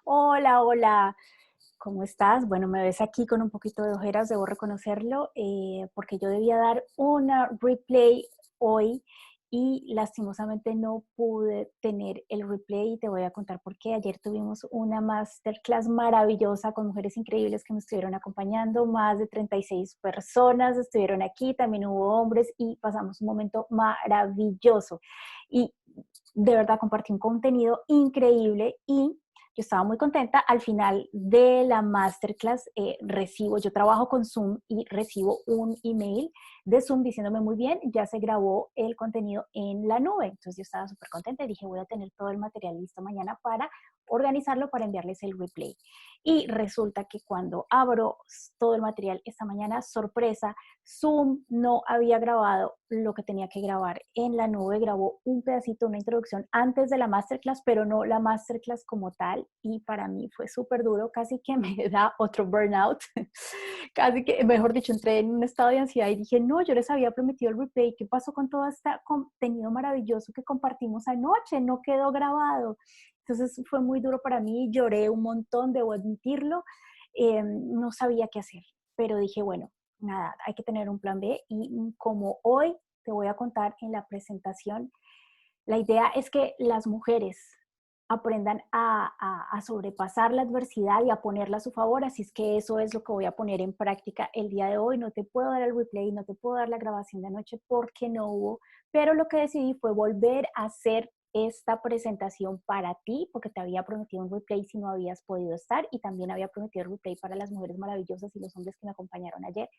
Hola, hola, ¿cómo estás? Bueno, me ves aquí con un poquito de ojeras, debo reconocerlo, porque yo debía dar una replay hoy y lastimosamente no pude tener el replay y te voy a contar por qué. Ayer tuvimos una masterclass maravillosa con mujeres increíbles que me estuvieron acompañando, más de 36 personas estuvieron aquí, también hubo hombres y pasamos un momento maravilloso. Y de verdad compartí un contenido increíble y yo estaba muy contenta. Al final de la masterclass yo trabajo con Zoom y recibo un email de Zoom diciéndome muy bien, ya se grabó el contenido en la nube. Entonces yo estaba súper contenta y dije voy a tener todo el material listo mañana para organizarlo para enviarles el replay. Y resulta que cuando abro todo el material esta mañana, sorpresa, Zoom no había grabado lo que tenía que grabar en la nube, grabó un pedacito, una introducción antes de la masterclass, pero no la masterclass como tal, y para mí fue súper duro, casi que me da otro burnout, casi que, mejor dicho, entré en un estado de ansiedad y dije, no, yo les había prometido el replay, ¿qué pasó con todo este contenido maravilloso que compartimos anoche? No quedó grabado. Entonces fue muy duro para mí, lloré un montón, debo admitirlo, no sabía qué hacer, pero dije, bueno, nada, hay que tener un plan B y como hoy te voy a contar en la presentación, la idea es que las mujeres aprendan a sobrepasar la adversidad y a ponerla a su favor, así es que eso es lo que voy a poner en práctica el día de hoy. No te puedo dar el replay, no te puedo dar la grabación de anoche porque no hubo, pero lo que decidí fue volver a hacer esta presentación para ti, porque te había prometido un replay si no habías podido estar y también había prometido el replay para las mujeres maravillosas y los hombres que me acompañaron ayer.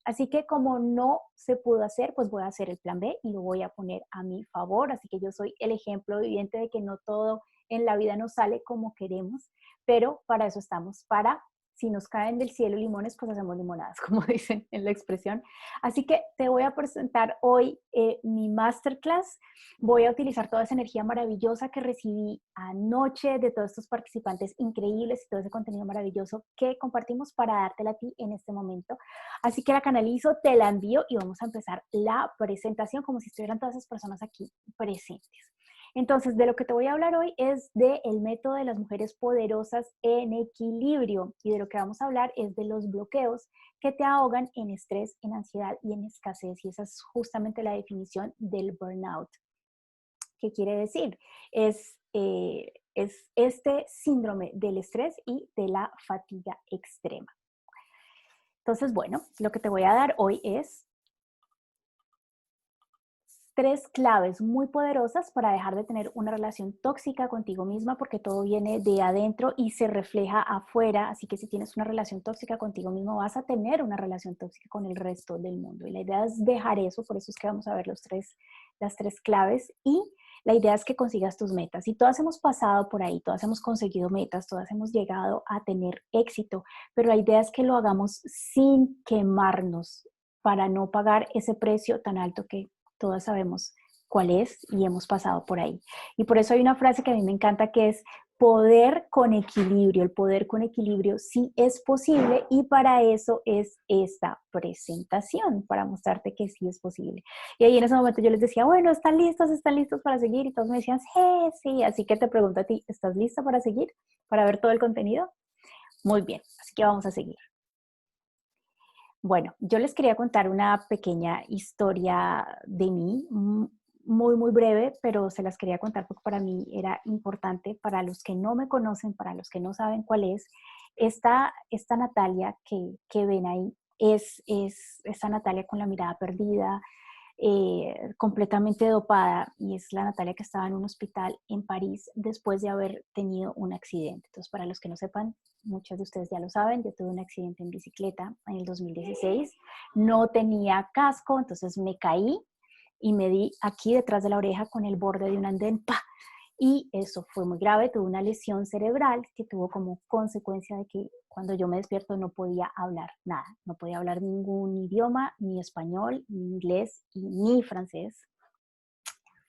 Así que como no se pudo hacer, pues voy a hacer el plan B y lo voy a poner a mi favor. Así que yo soy el ejemplo viviente de que no todo en la vida nos sale como queremos, pero para eso estamos, para si nos caen del cielo limones, pues hacemos limonadas, como dicen en la expresión. Así que te voy a presentar hoy mi masterclass. Voy a utilizar toda esa energía maravillosa que recibí anoche de todos estos participantes increíbles y todo ese contenido maravilloso que compartimos para dártela a ti en este momento. Así que la canalizo, te la envío y vamos a empezar la presentación como si estuvieran todas esas personas aquí presentes. Entonces, de lo que te voy a hablar hoy es del método de las mujeres poderosas en equilibrio y de lo que vamos a hablar es de los bloqueos que te ahogan en estrés, en ansiedad y en escasez. Y esa es justamente la definición del burnout. ¿Qué quiere decir? Es este síndrome del estrés y de la fatiga extrema. Entonces, bueno, lo que te voy a dar hoy es 3 claves muy poderosas para dejar de tener una relación tóxica contigo misma, porque todo viene de adentro y se refleja afuera. Así que si tienes una relación tóxica contigo mismo, vas a tener una relación tóxica con el resto del mundo. Y la idea es dejar eso, por eso es que vamos a ver las 3 claves. Y la idea es que consigas tus metas. Y todas hemos pasado por ahí, todas hemos conseguido metas, todas hemos llegado a tener éxito, pero la idea es que lo hagamos sin quemarnos para no pagar ese precio tan alto que todas sabemos cuál es y hemos pasado por ahí. Y por eso hay una frase que a mí me encanta que es poder con equilibrio. El poder con equilibrio sí es posible y para eso es esta presentación, para mostrarte que sí es posible. Y ahí en ese momento yo les decía, bueno, están listos para seguir? Y todos me decían, sí, sí. Así que te pregunto a ti, ¿estás lista para seguir? ¿Para ver todo el contenido? Muy bien, así que vamos a seguir. Bueno, yo les quería contar una pequeña historia de mí, muy, muy breve, pero se las quería contar porque para mí era importante, para los que no me conocen, para los que no saben cuál es, esta Natalia que ven ahí es esta Natalia con la mirada perdida, completamente dopada, y es la Natalia que estaba en un hospital en París después de haber tenido un accidente. Entonces, para los que no sepan, muchos de ustedes ya lo saben, yo tuve un accidente en bicicleta en el 2016, no tenía casco, entonces me caí y me di aquí detrás de la oreja con el borde de un andén, ¡pah! Y eso fue muy grave, tuve una lesión cerebral que tuvo como consecuencia de que cuando yo me despierto no podía hablar nada, no podía hablar ningún idioma, ni español, ni inglés, ni francés.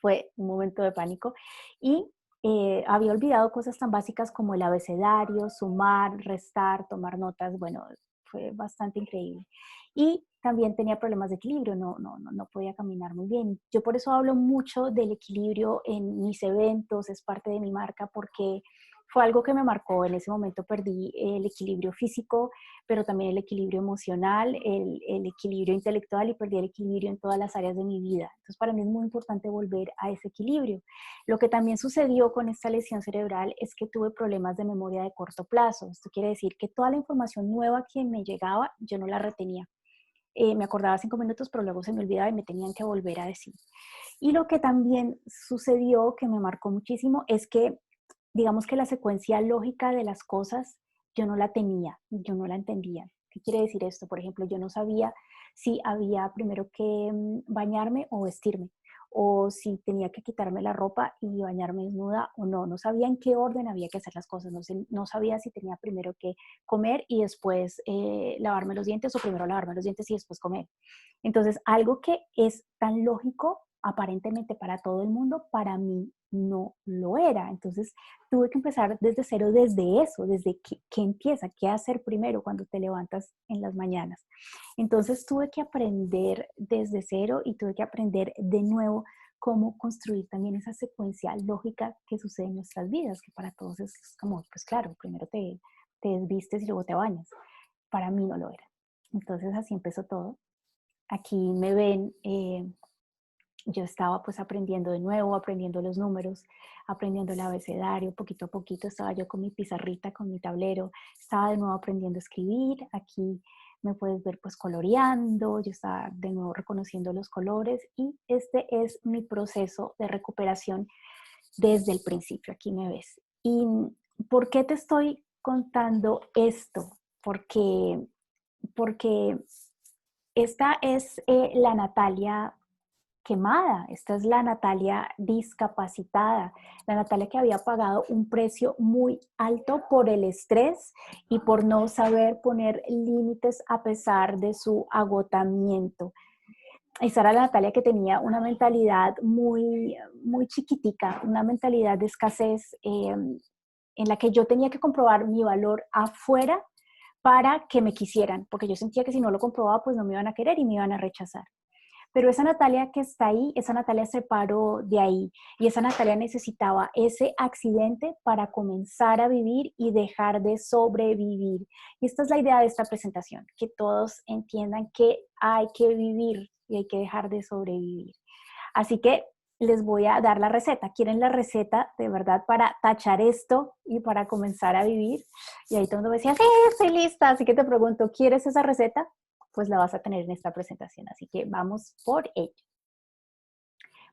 Fue un momento de pánico y había olvidado cosas tan básicas como el abecedario, sumar, restar, tomar notas. Bueno, fue bastante increíble. Y también tenía problemas de equilibrio, no podía caminar muy bien. Yo por eso hablo mucho del equilibrio en mis eventos, es parte de mi marca, porque fue algo que me marcó. En ese momento perdí el equilibrio físico, pero también el equilibrio emocional, el equilibrio intelectual y perdí el equilibrio en todas las áreas de mi vida. Entonces, para mí es muy importante volver a ese equilibrio. Lo que también sucedió con esta lesión cerebral es que tuve problemas de memoria de corto plazo. Esto quiere decir que toda la información nueva que me llegaba, yo no la retenía. Me acordaba 5 minutos, pero luego se me olvidaba y me tenían que volver a decir. Y lo que también sucedió, que me marcó muchísimo, es que digamos que la secuencia lógica de las cosas yo no la tenía, yo no la entendía. ¿Qué quiere decir esto? Por ejemplo, yo no sabía si había primero que bañarme o vestirme, o si tenía que quitarme la ropa y bañarme desnuda o no. No sabía en qué orden había que hacer las cosas, no sabía si tenía primero que comer y después lavarme los dientes, o primero lavarme los dientes y después comer. Entonces, algo que es tan lógico aparentemente para todo el mundo, para mí no lo era. Entonces, tuve que empezar desde cero, desde eso, desde qué empieza, qué hacer primero cuando te levantas en las mañanas. Entonces, tuve que aprender desde cero y tuve que aprender de nuevo cómo construir también esa secuencia lógica que sucede en nuestras vidas, que para todos es como, pues claro, primero te desvistes y luego te bañas. Para mí no lo era. Entonces, así empezó todo. Aquí me ven, yo estaba pues aprendiendo de nuevo, aprendiendo los números, aprendiendo el abecedario, poquito a poquito estaba yo con mi pizarrita, con mi tablero, estaba de nuevo aprendiendo a escribir. Aquí me puedes ver pues coloreando, yo estaba de nuevo reconociendo los colores, y este es mi proceso de recuperación desde el principio. Aquí me ves. ¿Y por qué te estoy contando esto? Porque esta es la Natalia quemada, esta es la Natalia discapacitada, la Natalia que había pagado un precio muy alto por el estrés y por no saber poner límites a pesar de su agotamiento. Esa era la Natalia que tenía una mentalidad muy chiquitica, una mentalidad de escasez, en la que yo tenía que comprobar mi valor afuera para que me quisieran, porque yo sentía que si no lo comprobaba, pues no me iban a querer y me iban a rechazar. Pero esa Natalia que está ahí, esa Natalia se paró de ahí, y esa Natalia necesitaba ese accidente para comenzar a vivir y dejar de sobrevivir. Y esta es la idea de esta presentación, que todos entiendan que hay que vivir y hay que dejar de sobrevivir. Así que les voy a dar la receta. ¿Quieren la receta de verdad para tachar esto y para comenzar a vivir? Y ahí todo el mundo me decía, sí, estoy lista. Así que te pregunto, ¿quieres esa receta? Pues la vas a tener en esta presentación. Así que vamos por ello.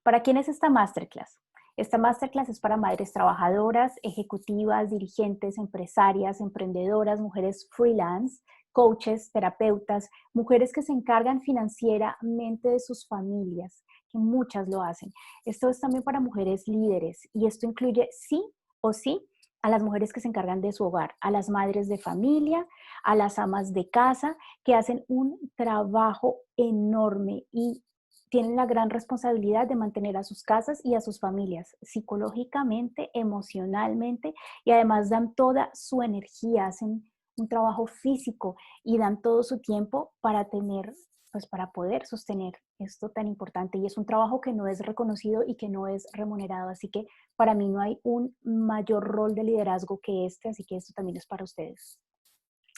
¿Para quién es esta masterclass? Esta masterclass es para madres trabajadoras, ejecutivas, dirigentes, empresarias, emprendedoras, mujeres freelance, coaches, terapeutas, mujeres que se encargan financieramente de sus familias, que muchas lo hacen. Esto es también para mujeres líderes, y esto incluye sí o sí a las mujeres que se encargan de su hogar, a las madres de familia, a las amas de casa, que hacen un trabajo enorme y tienen la gran responsabilidad de mantener a sus casas y a sus familias psicológicamente, emocionalmente, y además dan toda su energía, hacen un trabajo físico y dan todo su tiempo para tener, pues para poder sostener esto tan importante. Y es un trabajo que no es reconocido y que no es remunerado. Así que para mí no hay un mayor rol de liderazgo que este, así que esto también es para ustedes.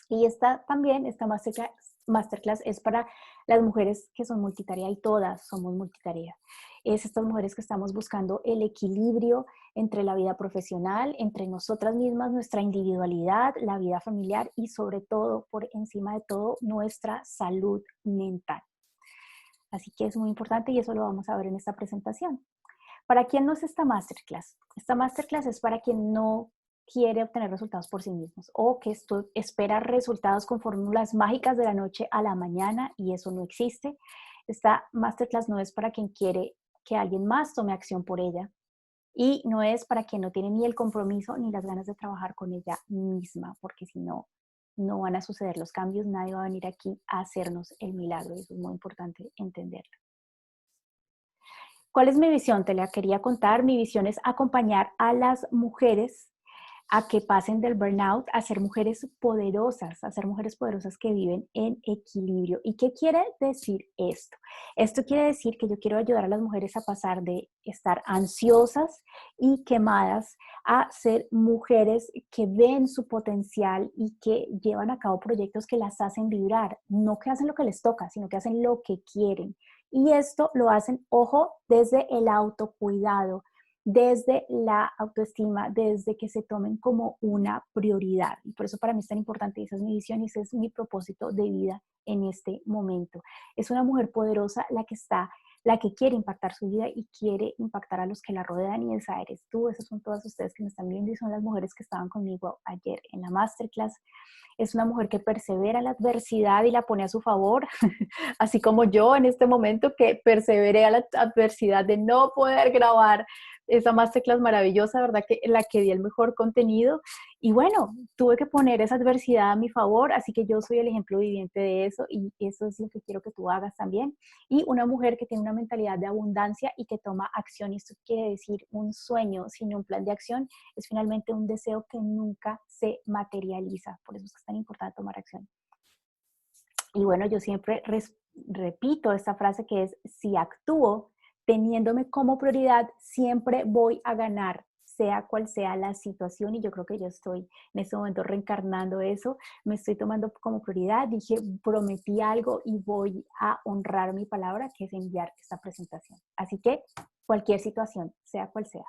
Y esta también, esta masterclass es para las mujeres que son multitarea, y todas somos multitarea. Es estas mujeres que estamos buscando el equilibrio entre la vida profesional, entre nosotras mismas, nuestra individualidad, la vida familiar y sobre todo, por encima de todo, nuestra salud mental. Así que es muy importante y eso lo vamos a ver en esta presentación. ¿Para quién no es esta masterclass? Esta masterclass es para quien no quiere obtener resultados por sí mismos, o que espera resultados con fórmulas mágicas de la noche a la mañana, y eso no existe. Esta masterclass no es para quien quiere que alguien más tome acción por ella, y no es para quien no tiene ni el compromiso ni las ganas de trabajar con ella misma, porque si no, no van a suceder los cambios, nadie va a venir aquí a hacernos el milagro, y eso es muy importante entenderlo. ¿Cuál es mi visión? Te la quería contar. Mi visión es acompañar a las mujeres a que pasen del burnout a ser mujeres poderosas que viven en equilibrio. ¿Y qué quiere decir esto? Esto quiere decir que yo quiero ayudar a las mujeres a pasar de estar ansiosas y quemadas a ser mujeres que ven su potencial y que llevan a cabo proyectos que las hacen vibrar, no que hacen lo que les toca, sino que hacen lo que quieren. Y esto lo hacen, ojo, desde el autocuidado, desde la autoestima, desde que se tomen como una prioridad. Y por eso para mí es tan importante, y esa es mi visión y ese es mi propósito de vida en este momento. Es una mujer poderosa la que quiere impactar su vida y quiere impactar a los que la rodean, y esa eres tú, esas son todas ustedes que me están viendo y son las mujeres que estaban conmigo ayer en la masterclass. Es una mujer que persevera en la adversidad y la pone a su favor, así como yo en este momento que perseveré a la adversidad de no poder grabar esa masterclass maravillosa, ¿verdad? Que en la que di el mejor contenido. Y bueno, tuve que poner esa adversidad a mi favor, así que yo soy el ejemplo viviente de eso y eso es lo que quiero que tú hagas también. Y una mujer que tiene una mentalidad de abundancia y que toma acción. Y esto quiere decir un sueño sin un plan de acción es finalmente un deseo que nunca se materializa. Por eso es que es tan importante tomar acción. Y bueno, yo siempre repito esta frase que es, si actúo teniéndome como prioridad, siempre voy a ganar, sea cual sea la situación. Y yo creo que yo estoy en este momento reencarnando eso, me estoy tomando como prioridad, dije, prometí algo y voy a honrar mi palabra, que es enviar esta presentación. Así que cualquier situación, sea cual sea.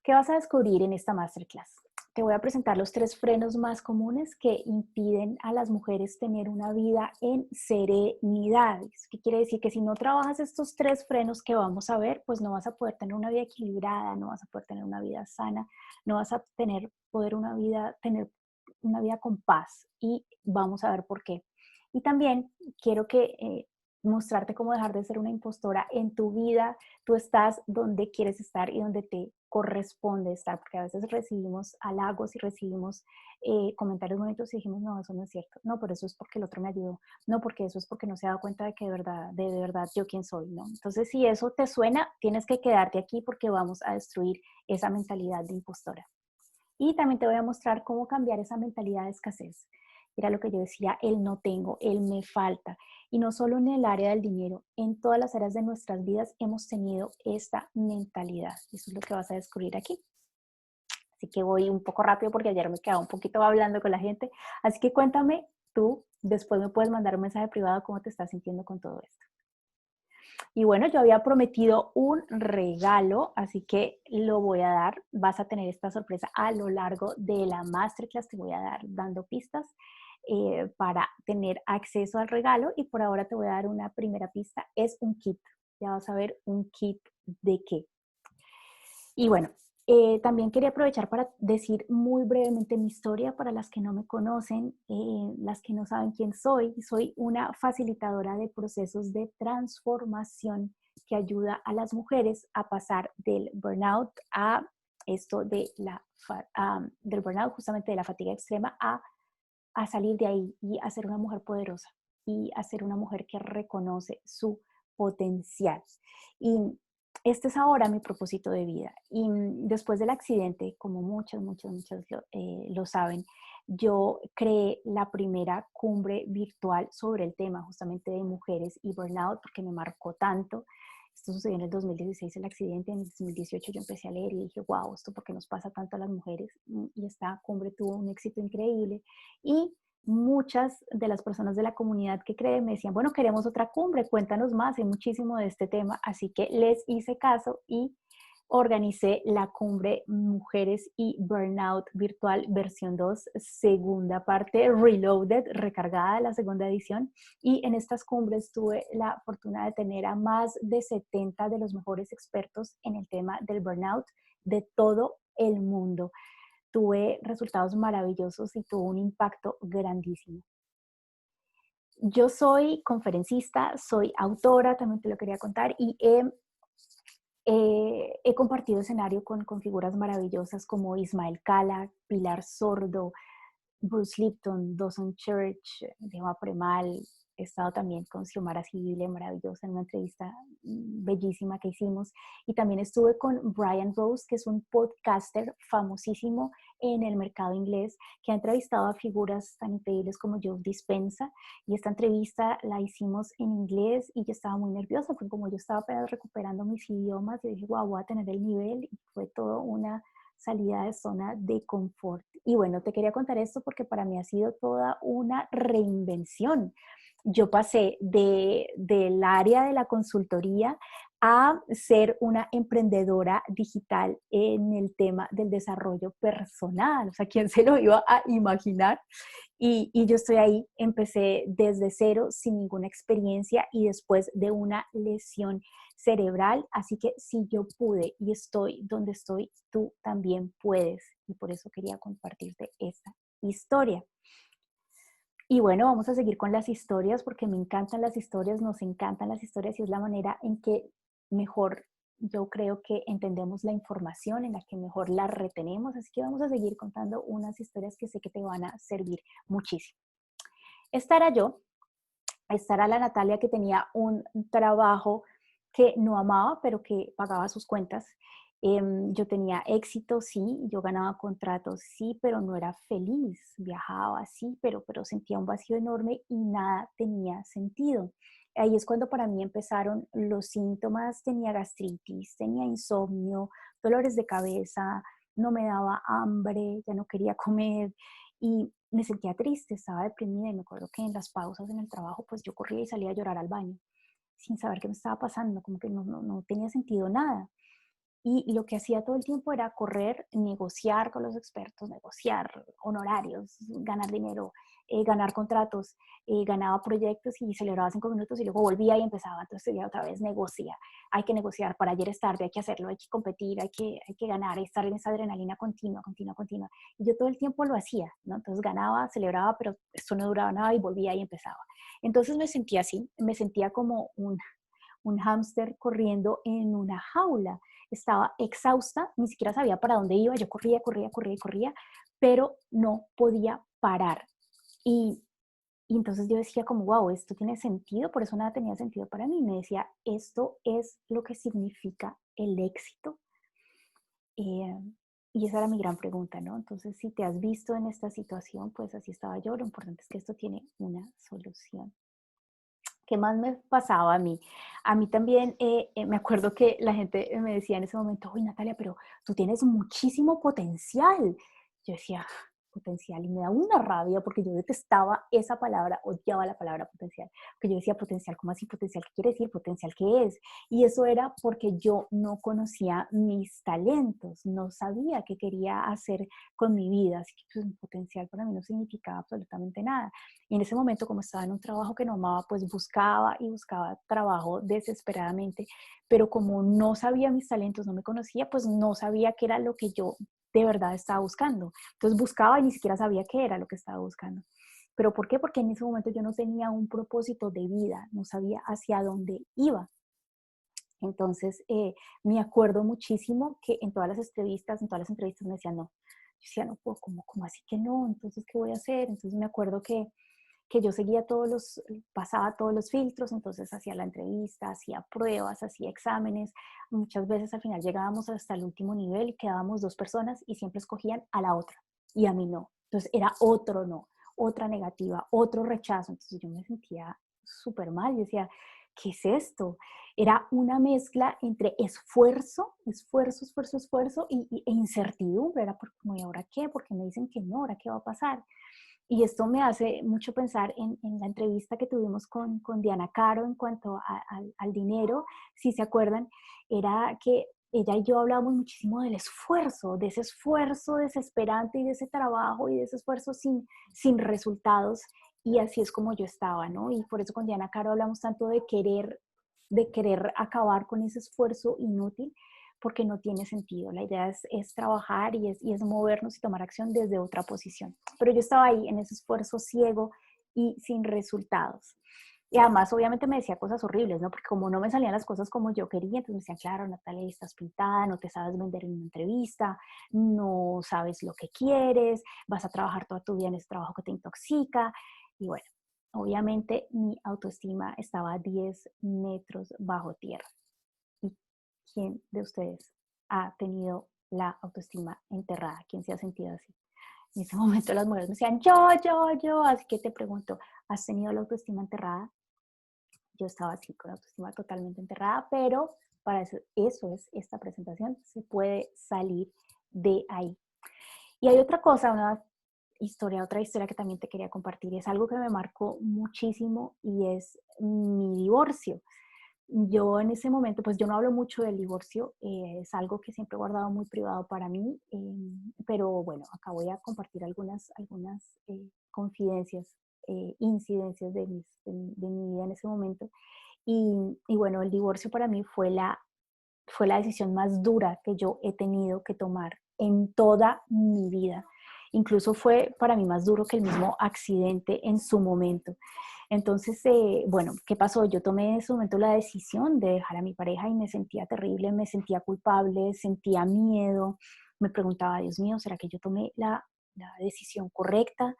¿Qué vas a descubrir en esta masterclass? Te voy a presentar los 3 frenos más comunes que impiden a las mujeres tener una vida en serenidad. ¿Qué quiere decir? Que si no trabajas estos 3 frenos que vamos a ver, pues no vas a poder tener una vida equilibrada, no vas a poder tener una vida sana, no vas a tener tener una vida con paz. Y vamos a ver por qué. Y también quiero mostrarte cómo dejar de ser una impostora en tu vida. Tú estás donde quieres estar y donde te corresponde estar, porque a veces recibimos halagos y recibimos comentarios bonitos y dijimos, no, eso no es cierto, no, pero eso es porque el otro me ayudó, no, porque eso es porque no se ha dado cuenta de que de verdad yo quién soy, ¿no? Entonces, si eso te suena, tienes que quedarte aquí porque vamos a destruir esa mentalidad de impostora. Y también te voy a mostrar cómo cambiar esa mentalidad de escasez. Era lo que yo decía, el no tengo, el me falta. Y no solo en el área del dinero, en todas las áreas de nuestras vidas hemos tenido esta mentalidad. Eso es lo que vas a descubrir aquí. Así que voy un poco rápido porque ayer me quedaba un poquito hablando con la gente. Así que cuéntame tú, después me puedes mandar un mensaje privado cómo te estás sintiendo con todo esto. Y bueno, yo había prometido un regalo, así que lo voy a dar. Vas a tener esta sorpresa a lo largo de la masterclass. Te voy a dar dando pistas para tener acceso al regalo. Y por ahora te voy a dar una primera pista. Es un kit. Ya vas a ver un kit de qué. Y bueno, también quería aprovechar para decir muy brevemente mi historia para las que no me conocen, las que no saben quién soy. Soy una facilitadora de procesos de transformación que ayuda a las mujeres a pasar del burnout a esto del burnout, justamente de la fatiga extrema, a salir de ahí y a ser una mujer poderosa y a ser una mujer que reconoce su potencial. Y este es ahora mi propósito de vida. Y después del accidente, como muchas lo saben, yo creé la primera cumbre virtual sobre el tema justamente de mujeres y burnout porque me marcó tanto. Esto sucedió en el 2016, el accidente. En el 2018 yo empecé a leer y dije, wow, ¿esto por qué nos pasa tanto a las mujeres? Y esta cumbre tuvo un éxito increíble. Y muchas de las personas de la comunidad que creen me decían, bueno, queremos otra cumbre, cuéntanos más, hay muchísimo de este tema. Así que les hice caso y organicé la cumbre Mujeres y Burnout Virtual versión 2, segunda parte, Reloaded, recargada la segunda edición. Y en estas cumbres tuve la fortuna de tener a más de 70 de los mejores expertos en el tema del burnout de todo el mundo. Tuve resultados maravillosos y tuvo un impacto grandísimo. Yo soy conferencista, soy autora, también te lo quería contar, y he compartido escenario con figuras maravillosas como Ismael Cala, Pilar Sordo, Bruce Lipton, Dawson Church, Deva Premal, he estado también con Xiomara Civile, maravillosa, en una entrevista bellísima que hicimos. Y también estuve con Brian Rose, que es un podcaster famosísimo en el mercado inglés, que ha entrevistado a figuras tan increíbles como Joe Dispenza. Y esta entrevista la hicimos en inglés y yo estaba muy nerviosa, porque como yo estaba apenas recuperando mis idiomas, yo dije, wow, voy a tener el nivel. Y fue todo una salida de zona de confort. Y bueno, te quería contar esto porque para mí ha sido toda una reinvención. Yo pasé del área de la consultoría a ser una emprendedora digital en el tema del desarrollo personal. O sea, ¿quién se lo iba a imaginar? Y yo estoy ahí, empecé desde cero, sin ninguna experiencia y después de una lesión cerebral. Así que si yo pude y estoy donde estoy, tú también puedes. Y por eso quería compartirte esta historia. Y bueno, vamos a seguir con las historias porque me encantan las historias, nos encantan las historias y es la manera en que mejor yo creo que entendemos la información, en la que mejor la retenemos. Así que vamos a seguir contando unas historias que sé que te van a servir muchísimo. Esta era yo, esta era la Natalia que tenía un trabajo que no amaba, pero que pagaba sus cuentas. Yo tenía éxito, sí, yo ganaba contratos, sí, pero no era feliz. Viajaba, sí, pero sentía un vacío enorme y nada tenía sentido. Ahí es cuando para mí empezaron los síntomas. Tenía gastritis, tenía insomnio, dolores de cabeza, no me daba hambre, ya no quería comer y me sentía triste, estaba deprimida y me acuerdo que en las pausas en el trabajo pues yo corría y salía a llorar al baño sin saber qué me estaba pasando, como que no tenía sentido nada. Y lo que hacía todo el tiempo era correr, negociar con los expertos, negociar honorarios, ganar dinero, ganar contratos, ganaba proyectos y celebraba 5 minutos y luego volvía y empezaba. Entonces ya otra vez negocia. Hay que negociar, para ayer es tarde, hay que hacerlo, hay que competir, hay que ganar, hay que estar en esa adrenalina continua, continua, continua. Y yo todo el tiempo lo hacía, ¿no? Entonces ganaba, celebraba, pero esto no duraba nada y volvía y empezaba. Entonces me sentía así, me sentía como un hámster corriendo en una jaula. Estaba exhausta, ni siquiera sabía para dónde iba, yo corría, corría, corría, corría, pero no podía parar. Y, y entonces yo decía como, wow, esto tiene sentido, por eso nada tenía sentido para mí. Me decía, esto es lo que significa el éxito. Eh, y esa era mi gran pregunta, ¿no? Entonces, si te has visto en esta situación, pues así estaba yo. Lo importante es que esto tiene una solución. ¿Qué más me pasaba a mí? A mí también, me acuerdo que la gente me decía en ese momento, uy, Natalia, pero tú tienes muchísimo potencial. Yo decía, potencial, y me da una rabia porque yo detestaba esa palabra, odiaba la palabra potencial, porque yo decía potencial, ¿cómo así potencial? ¿Qué quiere decir potencial? ¿Qué es? Y eso era porque yo no conocía mis talentos, no sabía qué quería hacer con mi vida, así que pues, potencial para mí no significaba absolutamente nada. Y en ese momento, como estaba en un trabajo que no amaba, pues buscaba y buscaba trabajo desesperadamente, pero como no sabía mis talentos, no me conocía, pues no sabía qué era lo que yo de verdad estaba buscando. Entonces buscaba y ni siquiera sabía qué era lo que estaba buscando. ¿Pero por qué? Porque en ese momento yo no tenía un propósito de vida, no sabía hacia dónde iba. Entonces, me acuerdo muchísimo que en todas las entrevistas me decían no. Yo decía, no puedo, ¿cómo así que no? Entonces, ¿qué voy a hacer? Entonces me acuerdo que yo seguía pasaba todos los filtros, entonces hacía la entrevista, hacía pruebas, hacía exámenes. Muchas veces al final llegábamos hasta el último nivel y quedábamos 2 personas y siempre escogían a la otra y a mí no. Entonces era otro no, otra negativa, otro rechazo. Entonces yo me sentía súper mal. Yo decía, ¿qué es esto? Era una mezcla entre esfuerzo, esfuerzo, esfuerzo, esfuerzo e incertidumbre. Era como, ¿y ahora qué? Porque me dicen que no, ¿ahora qué va a pasar? Y esto me hace mucho pensar en la entrevista que tuvimos con Diana Caro en cuanto al dinero. Si se acuerdan, era que ella y yo hablábamos muchísimo del esfuerzo, de ese esfuerzo desesperante y de ese trabajo y de ese esfuerzo sin resultados. Y así es como yo estaba, ¿no? Y por eso con Diana Caro hablamos tanto de querer acabar con ese esfuerzo inútil porque no tiene sentido. La idea es trabajar y es movernos y tomar acción desde otra posición. Pero yo estaba ahí en ese esfuerzo ciego y sin resultados. Y además, obviamente me decía cosas horribles, ¿no? Porque como no me salían las cosas como yo quería, entonces me decían, claro, Natalia, estás pintada, no te sabes vender en una entrevista, no sabes lo que quieres, vas a trabajar toda tu vida en ese trabajo que te intoxica. Y bueno, obviamente mi autoestima estaba a 10 metros bajo tierra. ¿Y quién de ustedes ha tenido la autoestima enterrada? ¿Quién se ha sentido así? En ese momento las mujeres me decían, yo, así que te pregunto, ¿has tenido la autoestima enterrada? Yo estaba así con la autoestima totalmente enterrada, pero para eso es esta presentación, se puede salir de ahí. Y hay otra cosa, otra historia que también te quería compartir, es algo que me marcó muchísimo y es mi divorcio. Yo en ese momento, pues yo no hablo mucho del divorcio, es algo que siempre he guardado muy privado para mí, pero bueno, acá voy a compartir algunas confidencias, incidencias de mi vida en ese momento. Y bueno, el divorcio para mí fue la decisión más dura que yo he tenido que tomar en toda mi vida. Incluso fue para mí más duro que el mismo accidente en su momento. Entonces, bueno, ¿qué pasó? Yo tomé en ese momento la decisión de dejar a mi pareja y me sentía terrible, me sentía culpable, sentía miedo. Me preguntaba, Dios mío, ¿será que yo tomé la decisión correcta?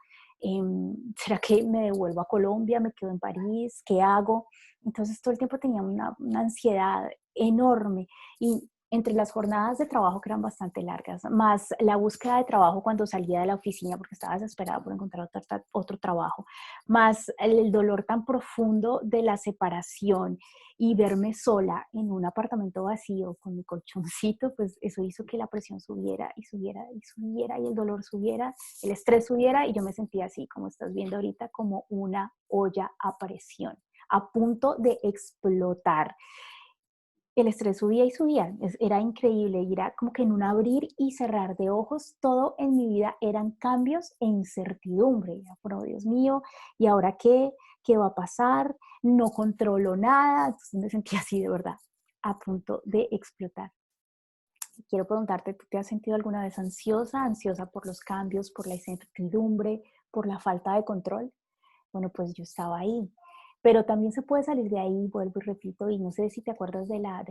¿Será que me devuelvo a Colombia? ¿Me quedo en París? ¿Qué hago? Entonces todo el tiempo tenía una ansiedad enorme y entre las jornadas de trabajo que eran bastante largas, más la búsqueda de trabajo cuando salía de la oficina porque estaba desesperada por encontrar otro trabajo, más el dolor tan profundo de la separación y verme sola en un apartamento vacío con mi colchoncito, pues eso hizo que la presión subiera y subiera y subiera y el dolor subiera, el estrés subiera y yo me sentía así, como estás viendo ahorita, como una olla a presión, a punto de explotar. El estrés subía y subía, era increíble, y era como que en un abrir y cerrar de ojos, todo en mi vida eran cambios e incertidumbre. Pero Dios mío, ¿y ahora qué? ¿Qué va a pasar? No controlo nada. Entonces me sentía así de verdad, a punto de explotar. Quiero preguntarte, ¿tú te has sentido alguna vez ansiosa? ¿Ansiosa por los cambios, por la incertidumbre, por la falta de control? Bueno, pues yo estaba ahí. Pero también se puede salir de ahí, vuelvo y repito, y no sé si te acuerdas de la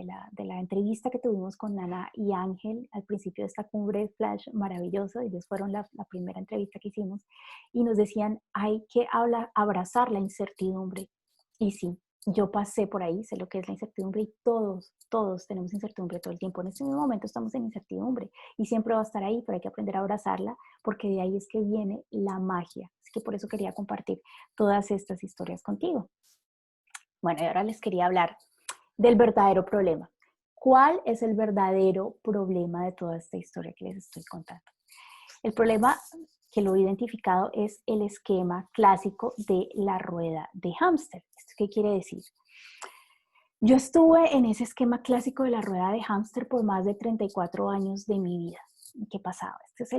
entrevista que tuvimos con Nana y Ángel al principio de esta cumbre Flash maravilloso, ellos fueron la primera entrevista que hicimos, y nos decían, hay que abrazar la incertidumbre. Y sí, yo pasé por ahí, sé lo que es la incertidumbre y todos tenemos incertidumbre todo el tiempo. En este mismo momento estamos en incertidumbre y siempre va a estar ahí, pero hay que aprender a abrazarla porque de ahí es que viene la magia. Así que por eso quería compartir todas estas historias contigo. Bueno, y ahora les quería hablar del verdadero problema. ¿Cuál es el verdadero problema de toda esta historia que les estoy contando? El problema que lo he identificado es el esquema clásico de la rueda de hámster. ¿Esto qué quiere decir? Yo estuve en ese esquema clásico de la rueda de hámster por más de 34 años de mi vida. ¿Qué pasaba? Este es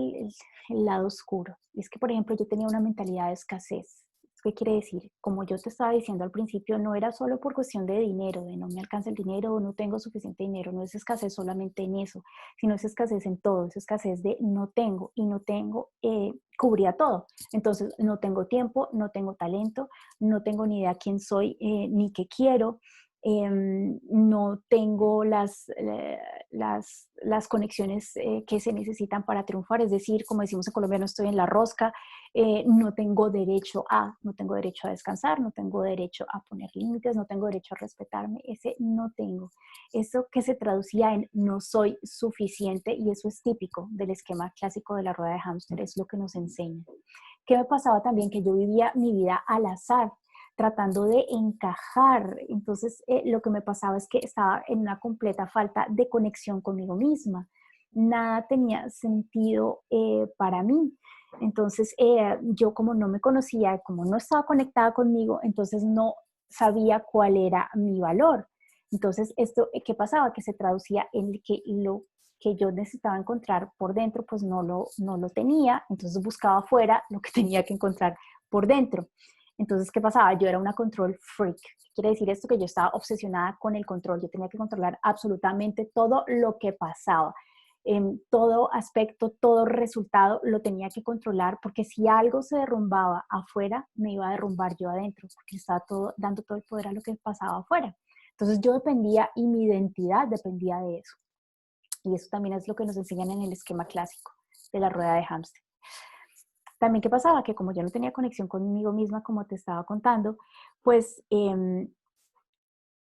el lado oscuro. Y es que, por ejemplo, yo tenía una mentalidad de escasez. ¿Qué quiere decir? Como yo te estaba diciendo al principio, no era solo por cuestión de dinero, de no me alcanza el dinero o no tengo suficiente dinero, no es escasez solamente en eso, sino es escasez en todo, es escasez de no tengo y no tengo, cubría todo. Entonces, no tengo tiempo, no tengo talento, no tengo ni idea quién soy ni qué quiero, no tengo las conexiones que se necesitan para triunfar, es decir, como decimos en Colombia, no estoy en la rosca, no tengo derecho a descansar, no tengo derecho a poner límites, no tengo derecho a respetarme, ese no tengo. Eso que se traducía en no soy suficiente y eso es típico del esquema clásico de la rueda de hámster, es lo que nos enseña. ¿Qué me pasaba también? Que yo vivía mi vida al azar, tratando de encajar. Entonces, lo que me pasaba es que estaba en una completa falta de conexión conmigo misma. Nada tenía sentido para mí. Entonces, yo como no me conocía, como no estaba conectada conmigo, entonces no sabía cuál era mi valor. Entonces, esto, ¿qué pasaba? Que se traducía en que lo que yo necesitaba encontrar por dentro, pues no lo tenía, entonces buscaba afuera lo que tenía que encontrar por dentro. Entonces, ¿qué pasaba? Yo era una control freak. ¿Qué quiere decir esto? Que yo estaba obsesionada con el control. Yo tenía que controlar absolutamente todo lo que pasaba. En todo aspecto, todo resultado lo tenía que controlar porque si algo se derrumbaba afuera, me iba a derrumbar yo adentro porque estaba dando todo el poder a lo que pasaba afuera. Entonces yo dependía y mi identidad dependía de eso. Y eso también es lo que nos enseñan en el esquema clásico de la rueda de hámster. también, ¿qué pasaba? Que como yo no tenía conexión conmigo misma, como te estaba contando, pues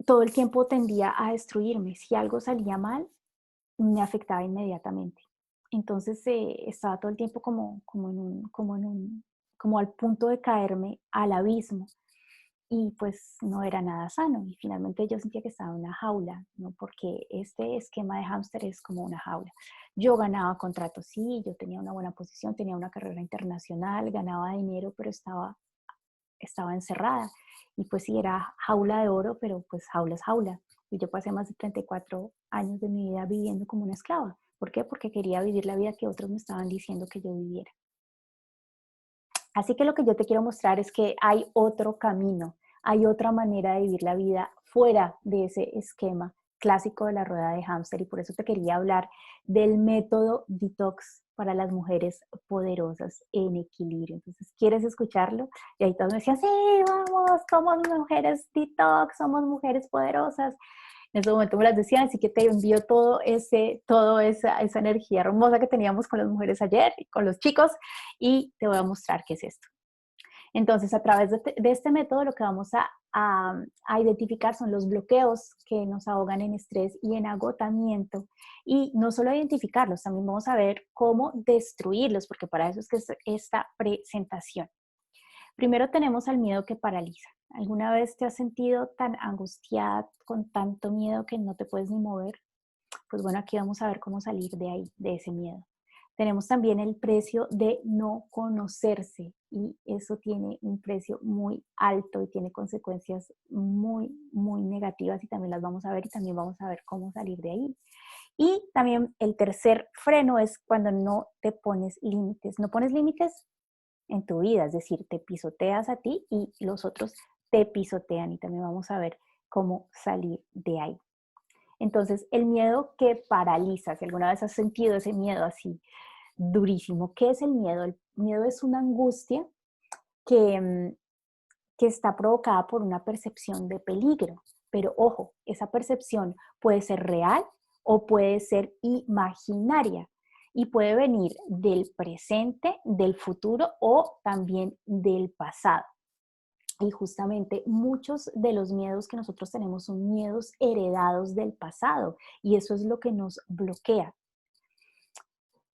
todo el tiempo tendía a destruirme. Si algo salía mal, me afectaba inmediatamente. Entonces estaba todo el tiempo como al punto de caerme al abismo y pues no era nada sano y finalmente yo sentía que estaba en una jaula, ¿no? Porque este esquema de hámster es como una jaula. Yo ganaba contratos, sí, yo tenía una buena posición, tenía una carrera internacional, ganaba dinero, pero estaba encerrada. Y pues sí, era jaula de oro, pero pues jaula es jaula. Y yo pasé más de 34 años de mi vida viviendo como una esclava. ¿Por qué? Porque quería vivir la vida que otros me estaban diciendo que yo viviera. Así que lo que yo te quiero mostrar es que hay otro camino, hay otra manera de vivir la vida fuera de ese esquema clásico de la rueda de hámster y por eso te quería hablar del método detox para las mujeres poderosas en equilibrio. Entonces, ¿quieres escucharlo? Y ahí todos me decían, sí, vamos, somos mujeres detox, somos mujeres poderosas. En ese momento me las decían, así que te envío toda esa energía hermosa que teníamos con las mujeres ayer y con los chicos y te voy a mostrar qué es esto. Entonces, a través de este método lo que vamos a identificar son los bloqueos que nos ahogan en estrés y en agotamiento. Y no solo identificarlos, también vamos a ver cómo destruirlos, porque para eso es que es esta presentación. Primero tenemos al miedo que paraliza. ¿Alguna vez te has sentido tan angustiada, con tanto miedo que no te puedes ni mover? Pues bueno, aquí vamos a ver cómo salir de ahí, de ese miedo. Tenemos también el precio de no conocerse y eso tiene un precio muy alto y tiene consecuencias muy, muy negativas y también las vamos a ver y también vamos a ver cómo salir de ahí. Y también el tercer freno es cuando no te pones límites. No pones límites en tu vida, es decir, te pisoteas a ti y los otros te pisotean y también vamos a ver cómo salir de ahí. Entonces, el miedo que paraliza, si alguna vez has sentido ese miedo así durísimo, ¿qué es el miedo? El miedo es una angustia que, que está provocada por una percepción de peligro, pero ojo, esa percepción puede ser real o puede ser imaginaria y puede venir del presente, del futuro o también del pasado. Y justamente muchos de los miedos que nosotros tenemos son miedos heredados del pasado y eso es lo que nos bloquea.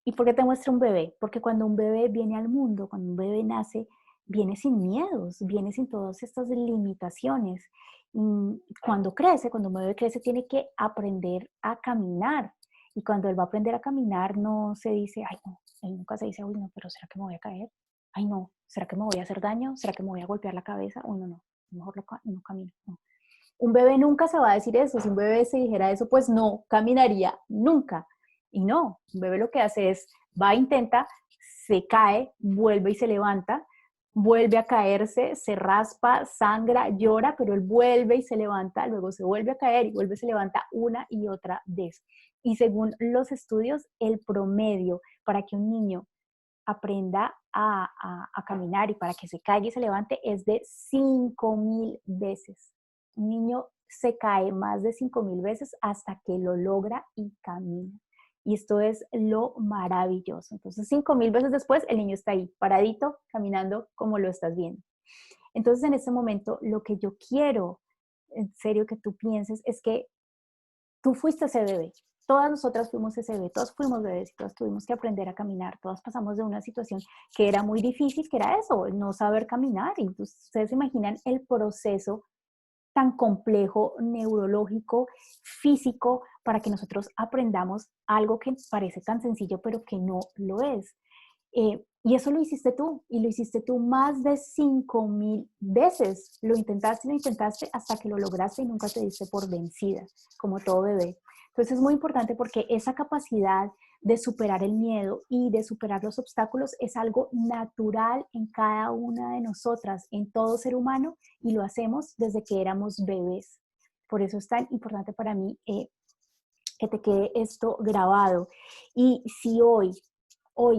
¿Y por qué te muestra un bebé? Porque cuando un bebé viene al mundo, cuando un bebé nace, viene sin miedos, viene sin todas estas limitaciones. Cuando un bebé crece, tiene que aprender a caminar. Y cuando él va a aprender a caminar, no se dice, ay, no, él nunca se dice, uy, no, pero ¿será que me voy a caer? Ay, no, ¿será que me voy a hacer daño? ¿Será que me voy a golpear la cabeza? Uy, no, no, mejor no camino. No. Un bebé nunca se va a decir eso. Si un bebé se dijera eso, pues no caminaría nunca. Y no, un bebé lo que hace es, va, intenta, se cae, vuelve y se levanta, vuelve a caerse, se raspa, sangra, llora, pero él vuelve y se levanta, luego se vuelve a caer y vuelve y se levanta una y otra vez. Y según los estudios, el promedio para que un niño aprenda a caminar y para que se caiga y se levante es de 5.000 veces. Un niño se cae más de 5.000 veces hasta que lo logra y camina. Y esto es lo maravilloso. Entonces, 5.000 veces después, el niño está ahí, paradito, caminando como lo estás viendo. Entonces, en este momento, lo que yo quiero, en serio, que tú pienses es que tú fuiste ese bebé. Todas nosotras fuimos ese bebé, todas fuimos bebés y todas tuvimos que aprender a caminar. Todas pasamos de una situación que era muy difícil, que era eso, no saber caminar. Y ustedes se imaginan el proceso tan complejo, neurológico, físico, para que nosotros aprendamos algo que parece tan sencillo, pero que no lo es. Y eso y lo hiciste tú más de 5.000 veces. Lo intentaste hasta que lo lograste y nunca te diste por vencida, como todo bebé. Entonces es muy importante porque esa capacidad de superar el miedo y de superar los obstáculos es algo natural en cada una de nosotras, en todo ser humano, y lo hacemos desde que éramos bebés. Por eso es tan importante para mí que te quede esto grabado. Y si hoy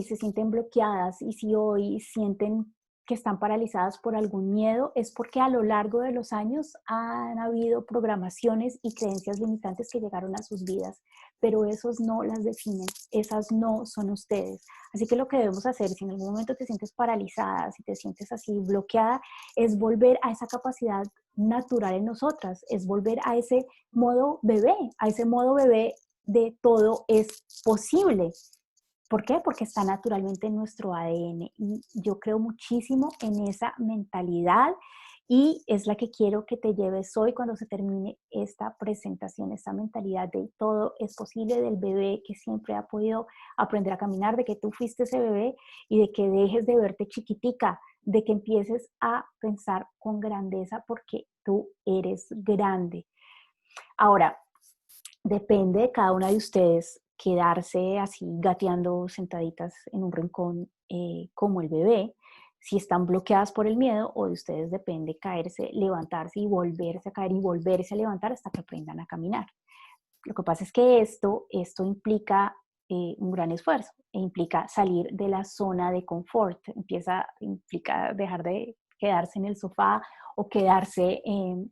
se sienten bloqueadas y si hoy sienten que están paralizadas por algún miedo, es porque a lo largo de los años han habido programaciones y creencias limitantes que llegaron a sus vidas, pero esos no las definen, esas no son ustedes. Así que lo que debemos hacer, si en algún momento te sientes paralizada, si te sientes así bloqueada, es volver a esa capacidad natural en nosotras, es volver a ese modo bebé, a ese modo bebé de todo es posible. ¿Por qué? Porque está naturalmente en nuestro ADN y yo creo muchísimo en esa mentalidad y es la que quiero que te lleves hoy cuando se termine esta presentación, esta mentalidad de todo es posible, del bebé que siempre ha podido aprender a caminar, de que tú fuiste ese bebé y de que dejes de verte chiquitica, de que empieces a pensar con grandeza porque tú eres grande. Ahora, depende de cada una de ustedes quedarse así gateando sentaditas en un rincón como el bebé, si están bloqueadas por el miedo o de ustedes depende caerse, levantarse y volverse a caer y volverse a levantar hasta que aprendan a caminar. Lo que pasa es que esto implica un gran esfuerzo e implica salir de la zona de confort, implica dejar de quedarse en el sofá o quedarse en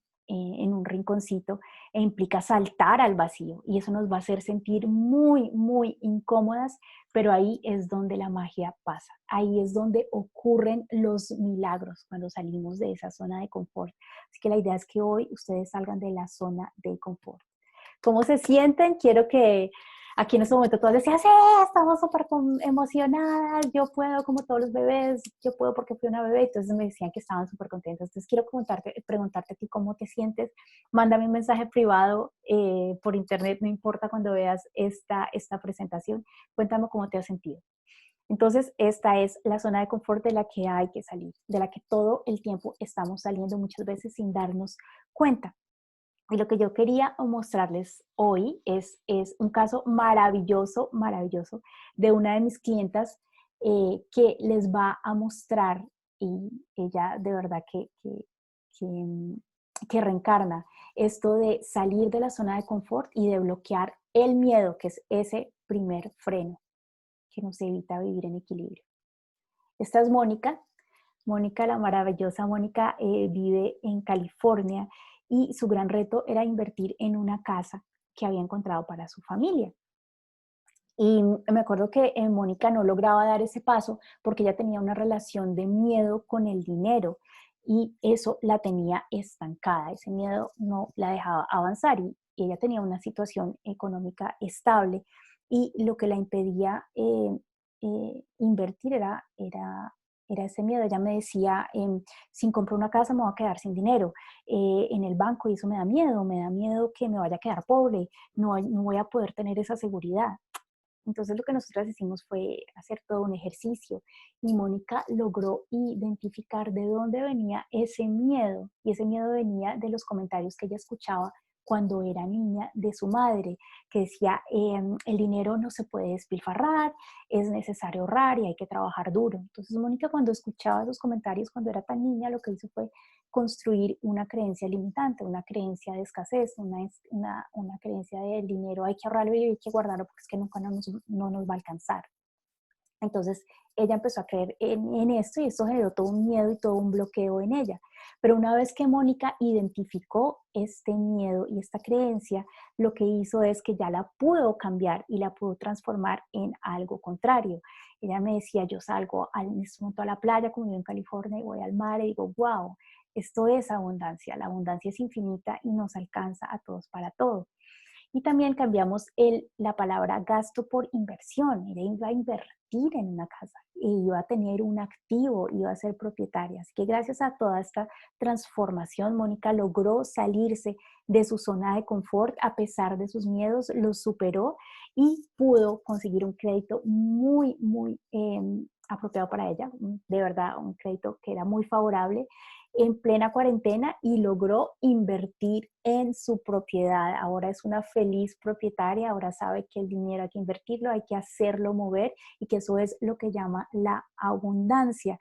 un rinconcito e implica saltar al vacío y eso nos va a hacer sentir muy, muy incómodas, pero ahí es donde la magia pasa, ahí es donde ocurren los milagros cuando salimos de esa zona de confort. Así que la idea es que hoy ustedes salgan de la zona de confort. ¿Cómo se sienten? Quiero que aquí en este momento todas decían, sí, estamos súper emocionadas, yo puedo como todos los bebés, yo puedo porque fui una bebé, entonces me decían que estaban súper contentas. Entonces quiero preguntarte a ti cómo te sientes, mándame un mensaje privado por internet, no importa cuando veas esta presentación, cuéntame cómo te has sentido. Entonces, esta es la zona de confort de la que hay que salir, de la que todo el tiempo estamos saliendo muchas veces sin darnos cuenta. Y lo que yo quería mostrarles hoy es un caso maravilloso, maravilloso, de una de mis clientas que les va a mostrar, y ella de verdad que, que reencarna esto de salir de la zona de confort y de bloquear el miedo, que es ese primer freno que nos evita vivir en equilibrio. Esta es Mónica. Mónica, la maravillosa Mónica, vive en California y su gran reto era invertir en una casa que había encontrado para su familia. Y me acuerdo que Mónica no lograba dar ese paso porque ella tenía una relación de miedo con el dinero y eso la tenía estancada, ese miedo no la dejaba avanzar y ella tenía una situación económica estable y lo que la impedía invertir era ese miedo. Ella me decía, sin comprar una casa me voy a quedar sin dinero en el banco y eso me da miedo que me vaya a quedar pobre, no voy a poder tener esa seguridad. Entonces lo que nosotras hicimos fue hacer todo un ejercicio y Mónica logró identificar de dónde venía ese miedo y ese miedo venía de los comentarios que ella escuchaba cuando era niña de su madre, que decía, el dinero no se puede despilfarrar, es necesario ahorrar y hay que trabajar duro. Entonces Mónica cuando escuchaba esos comentarios cuando era tan niña, lo que hizo fue construir una creencia limitante, una creencia de escasez, una creencia del dinero, hay que ahorrarlo y hay que guardarlo porque es que nunca no nos va a alcanzar. Entonces ella empezó a creer en esto y esto generó todo un miedo y todo un bloqueo en ella. Pero una vez que Mónica identificó este miedo y esta creencia, lo que hizo es que ya la pudo cambiar y la pudo transformar en algo contrario. Ella me decía, yo salgo en este momento a la playa, como yo en California, y voy al mar y digo, wow, esto es abundancia. La abundancia es infinita y nos alcanza a todos para todo. Y también cambiamos la palabra gasto por inversión. Ella iba a invertir en una casa, e iba a tener un activo, iba a ser propietaria. Así que gracias a toda esta transformación, Mónica logró salirse de su zona de confort a pesar de sus miedos, los superó y pudo conseguir un crédito muy, muy apropiado para ella. De verdad, un crédito que era muy favorable en plena cuarentena y logró invertir en su propiedad. Ahora es una feliz propietaria, ahora sabe que el dinero hay que invertirlo, hay que hacerlo mover y que eso es lo que llama la abundancia.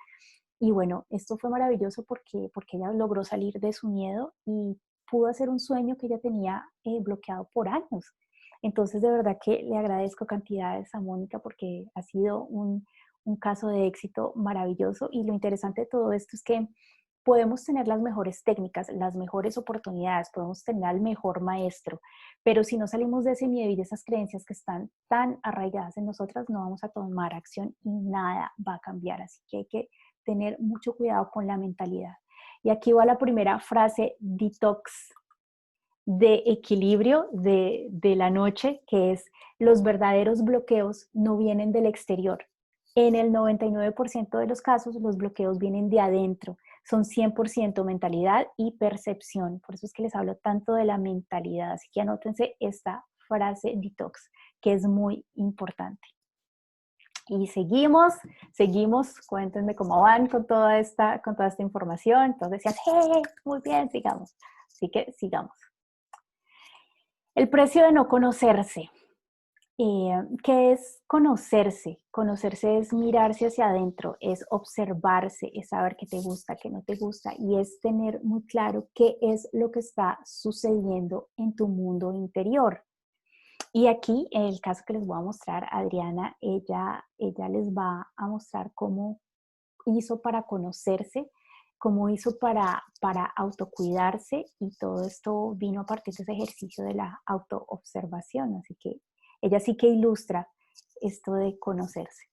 Y bueno, esto fue maravilloso porque ella logró salir de su miedo y pudo hacer un sueño que ella tenía bloqueado por años. Entonces, de verdad que le agradezco cantidades a Mónica porque ha sido un caso de éxito maravilloso. Y lo interesante de todo esto es que podemos tener las mejores técnicas, las mejores oportunidades, podemos tener al mejor maestro, pero si no salimos de ese miedo y de esas creencias que están tan arraigadas en nosotras, no vamos a tomar acción y nada va a cambiar. Así que hay que tener mucho cuidado con la mentalidad. Y aquí va la primera frase detox de equilibrio de la noche, que es: los verdaderos bloqueos no vienen del exterior. En el 99% de los casos, los bloqueos vienen de adentro. Son 100% mentalidad y percepción. Por eso es que les hablo tanto de la mentalidad. Así que anótense esta frase detox, que es muy importante. Y seguimos, cuéntenme cómo van con toda esta información. Entonces decías, hey, muy bien, sigamos. Así que sigamos. El precio de no conocerse. ¿Qué es conocerse? Conocerse es mirarse hacia adentro, es observarse, es saber qué te gusta, qué no te gusta, y es tener muy claro qué es lo que está sucediendo en tu mundo interior. Y aquí, en el caso que les voy a mostrar, Adriana, ella les va a mostrar cómo hizo para conocerse, cómo hizo para autocuidarse, y todo esto vino a partir de ese ejercicio de la autoobservación. Así que ella sí que ilustra esto de conocerse.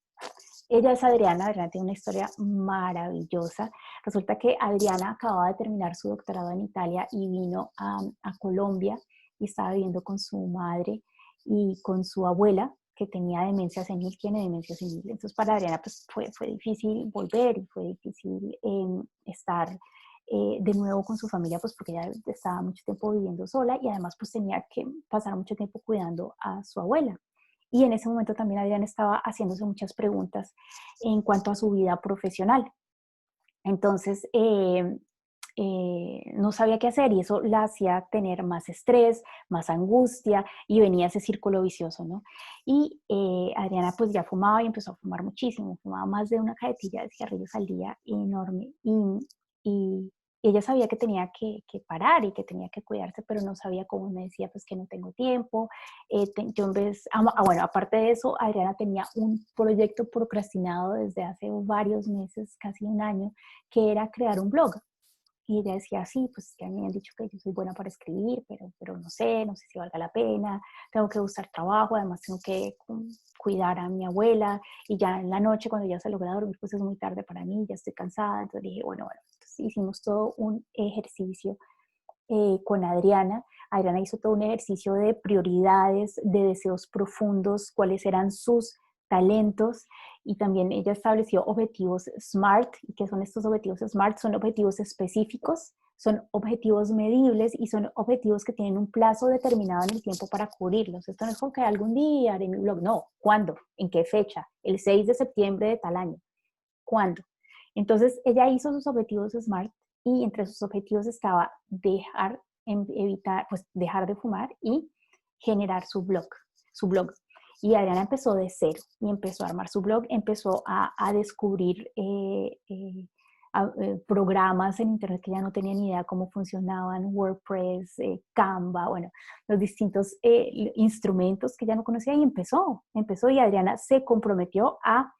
Ella es Adriana. Adriana tiene una historia maravillosa. Resulta que Adriana acababa de terminar su doctorado en Italia y vino a Colombia, y estaba viviendo con su madre y con su abuela, que tenía demencia senil, tiene demencia senil. Entonces para Adriana pues fue difícil volver, y fue difícil estar de nuevo con su familia, pues porque ella estaba mucho tiempo viviendo sola, y además pues tenía que pasar mucho tiempo cuidando a su abuela. Y en ese momento también Adriana estaba haciéndose muchas preguntas en cuanto a su vida profesional. Entonces, no sabía qué hacer, y eso la hacía tener más estrés, más angustia, y venía ese círculo vicioso, ¿no? Y Adriana pues ya fumaba, y empezó a fumar muchísimo, fumaba más de una cajetilla de cigarrillos al día, enorme, y ella sabía que tenía que parar y que tenía que cuidarse, pero no sabía cómo. Me decía pues que no tengo tiempo. Yo en vez, bueno, aparte de eso, Adriana tenía un proyecto procrastinado desde hace varios meses, casi un año, que era crear un blog. Y ella decía, sí, pues que a mí me han dicho que yo soy buena para escribir, pero no sé si valga la pena, tengo que buscar trabajo, además tengo que cuidar a mi abuela, y ya en la noche cuando ya se logra dormir, pues es muy tarde para mí, ya estoy cansada. Entonces dije, bueno, entonces hicimos todo un ejercicio con Adriana. Adriana hizo todo un ejercicio de prioridades, de deseos profundos, cuáles eran sus talentos, y también ella estableció objetivos SMART. ¿Y qué son estos objetivos SMART? Son objetivos específicos, son objetivos medibles, y son objetivos que tienen un plazo determinado en el tiempo para cubrirlos. Esto no es como que algún día haré mi blog, no. ¿Cuándo? ¿En qué fecha? El 6 de septiembre de tal año. ¿Cuándo? Entonces ella hizo sus objetivos SMART, y entre sus objetivos estaba dejar de fumar y generar su blog. Y Adriana empezó de cero y empezó a armar su blog, empezó a descubrir programas en internet que ya no tenía ni idea cómo funcionaban: WordPress, Canva, bueno, los distintos instrumentos que ya no conocía, y empezó, y Adriana se comprometió a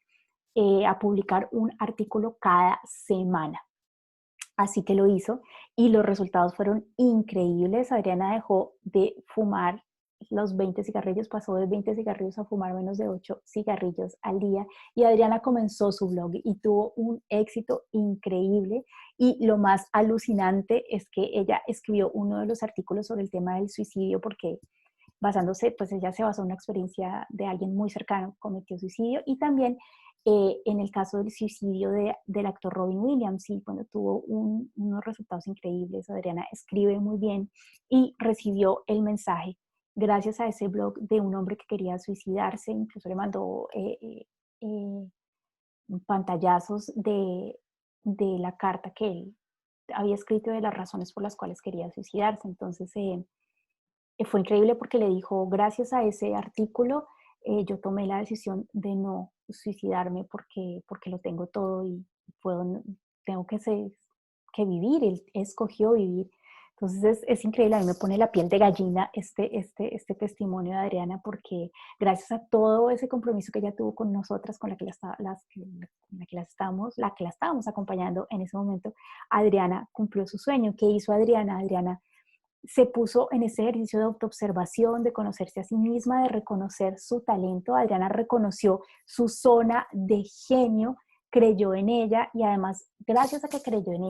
publicar un artículo cada semana. Así que lo hizo, y los resultados fueron increíbles. Adriana dejó de fumar los 20 cigarrillos, pasó de 20 cigarrillos a fumar menos de 8 cigarrillos al día, y Adriana comenzó su blog y tuvo un éxito increíble. Y lo más alucinante es que ella escribió uno de los artículos sobre el tema del suicidio, porque basándose, pues ella se basó en una experiencia de alguien muy cercano que cometió suicidio, y también en el caso del suicidio del actor Robin Williams. Y cuando tuvo unos resultados increíbles. Adriana escribe muy bien, y recibió el mensaje gracias a ese blog de un hombre que quería suicidarse. Incluso le mandó eh, pantallazos de la carta que él había escrito, de las razones por las cuales quería suicidarse. Entonces fue increíble, porque le dijo: gracias a ese artículo, yo tomé la decisión de no suicidarme, porque lo tengo todo, y tengo que vivir. Él escogió vivir. Entonces es increíble, a mí me pone la piel de gallina este testimonio de Adriana, porque gracias a todo ese compromiso que ella tuvo con nosotras, con la que la que la estábamos acompañando en ese momento, Adriana cumplió su sueño. ¿Qué hizo Adriana? Adriana se puso en ese ejercicio de autoobservación, de conocerse a sí misma, de reconocer su talento. Adriana reconoció su zona de genio, creyó en ella y además, gracias a que creyó en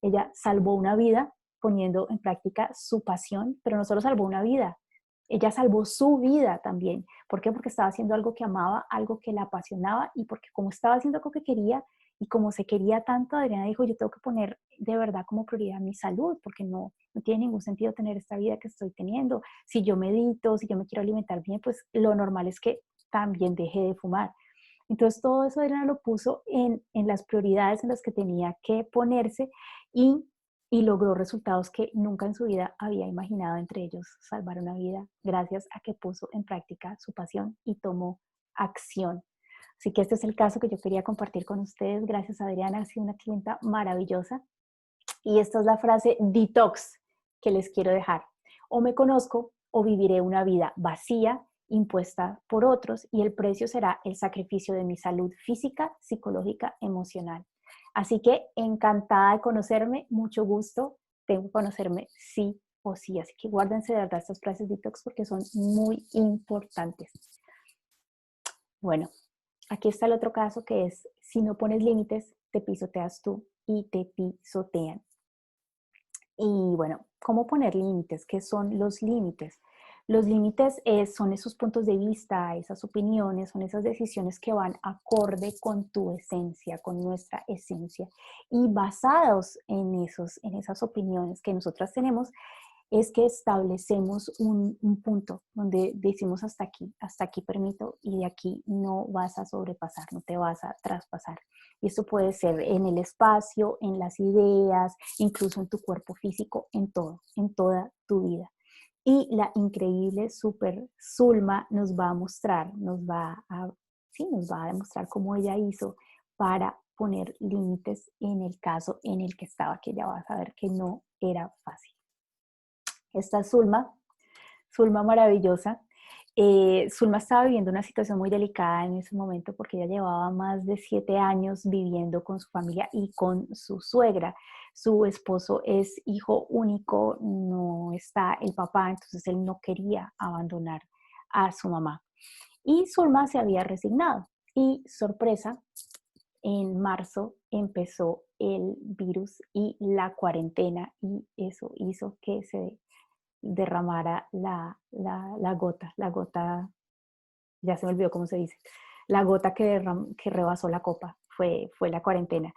ella salvó una vida poniendo en práctica su pasión, pero no solo salvó una vida, ella salvó su vida también. ¿Por qué? Porque estaba haciendo algo que amaba, algo que la apasionaba y porque como estaba haciendo algo que quería y como se quería tanto, Adriana dijo, yo tengo que poner de verdad como prioridad mi salud, porque no tiene ningún sentido tener esta vida que estoy teniendo. Si yo medito, si yo me quiero alimentar bien, pues lo normal es que también deje de fumar. Entonces todo eso Adriana lo puso en las prioridades en las que tenía que ponerse y, y logró resultados que nunca en su vida había imaginado, entre ellos salvar una vida, gracias a que puso en práctica su pasión y tomó acción. Así que este es el caso que yo quería compartir con ustedes. Gracias, Adriana, ha sido una clienta maravillosa. Y esta es la frase detox que les quiero dejar. O me conozco o viviré una vida vacía, impuesta por otros, y el precio será el sacrificio de mi salud física, psicológica, emocional. Así que encantada de conocerme, mucho gusto, tengo que conocerme sí o sí. Así que guárdense de verdad estas frases detox porque son muy importantes. Bueno, aquí está el otro caso que es, si no pones límites, te pisoteas tú y te pisotean. Y bueno, ¿cómo poner límites? ¿Qué son los límites? Los límites son esos puntos de vista, esas opiniones, son esas decisiones que van acorde con tu esencia, con nuestra esencia. Y basados en esas opiniones que nosotras tenemos, es que establecemos un punto donde decimos hasta aquí permito y de aquí no vas a sobrepasar, no te vas a traspasar. Y esto puede ser en el espacio, en las ideas, incluso en tu cuerpo físico, en todo, en toda tu vida. Y la increíble super Zulma nos va a mostrar, nos va a demostrar cómo ella hizo para poner límites en el caso en el que estaba, que ya vas a ver que no era fácil. Esta es Zulma maravillosa. Zulma estaba viviendo una situación muy delicada en ese momento porque ella llevaba más de 7 años viviendo con su familia y con su suegra. Su esposo es hijo único, no está el papá, entonces él no quería abandonar a su mamá. Y Zulma se había resignado. Y sorpresa, en marzo empezó el virus y la cuarentena y eso hizo que se derramara la gota, ya se me olvidó cómo se dice, la gota que rebasó la copa, fue la cuarentena.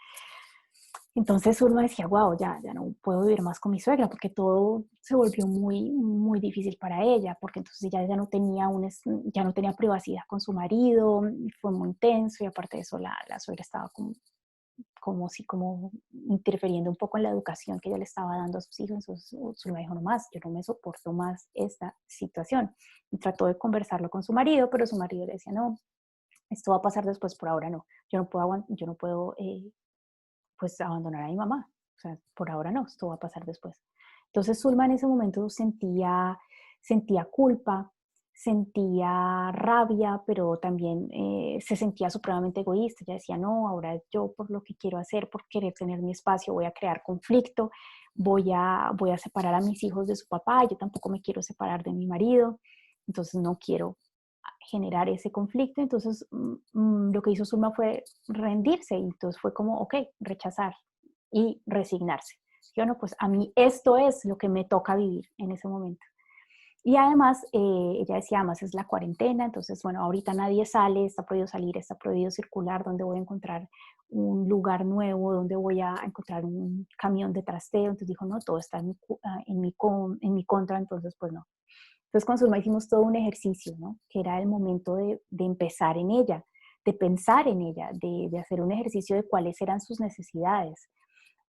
Entonces uno decía, wow, ya no puedo vivir más con mi suegra porque todo se volvió muy difícil para ella, porque entonces ella ya no tenía, ya no tenía privacidad con su marido, fue muy intenso y aparte de eso la suegra estaba como interfiriendo un poco en la educación que ella le estaba dando a sus hijos. Entonces Zulma dijo, no más, yo no me soporto más esta situación. Y trató de conversarlo con su marido, pero su marido le decía, no, esto va a pasar después, por ahora no. Yo no puedo pues abandonar a mi mamá. O sea, por ahora no, esto va a pasar después. Entonces Zulma en ese momento sentía culpa, sentía rabia, pero también se sentía supremamente egoísta. Ella decía, no, ahora yo por lo que quiero hacer, por querer tener mi espacio, voy a crear conflicto, voy a separar a mis hijos de su papá, yo tampoco me quiero separar de mi marido, entonces no quiero generar ese conflicto. Entonces lo que hizo Zulma fue rendirse y entonces fue como, ok, rechazar y resignarse. Y bueno, pues a mí esto es lo que me toca vivir en ese momento. Y además, ella decía, además es la cuarentena, entonces, bueno, ahorita nadie sale, está prohibido salir, está prohibido circular, ¿dónde voy a encontrar un lugar nuevo, donde voy a encontrar un camión de trasteo? Entonces dijo, no, todo está en mi contra, entonces pues no. Entonces con Zulma hicimos todo un ejercicio, ¿no? Que era el momento de empezar en ella, de pensar en ella, de hacer un ejercicio de cuáles eran sus necesidades.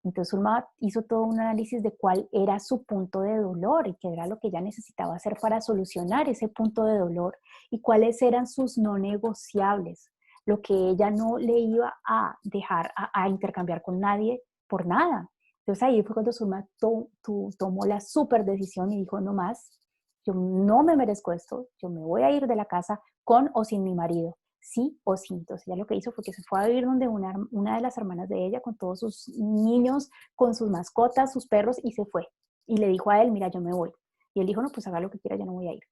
Entonces Zulma hizo todo un análisis de cuál era su punto de dolor y qué era lo que ella necesitaba hacer para solucionar ese punto de dolor y cuáles eran sus no negociables, lo que ella no le iba a dejar a intercambiar con nadie por nada. Entonces ahí fue cuando Zulma tomó la super decisión y dijo, no más, yo no me merezco esto, yo me voy a ir de la casa con o sin mi marido, sí o sí. Entonces ella lo que hizo fue que se fue a vivir donde una de las hermanas de ella, con todos sus niños, con sus mascotas, sus perros, y se fue. Y le dijo a él, mira, yo me voy. Y él dijo, no, pues haga lo que quiera, yo no voy a ir.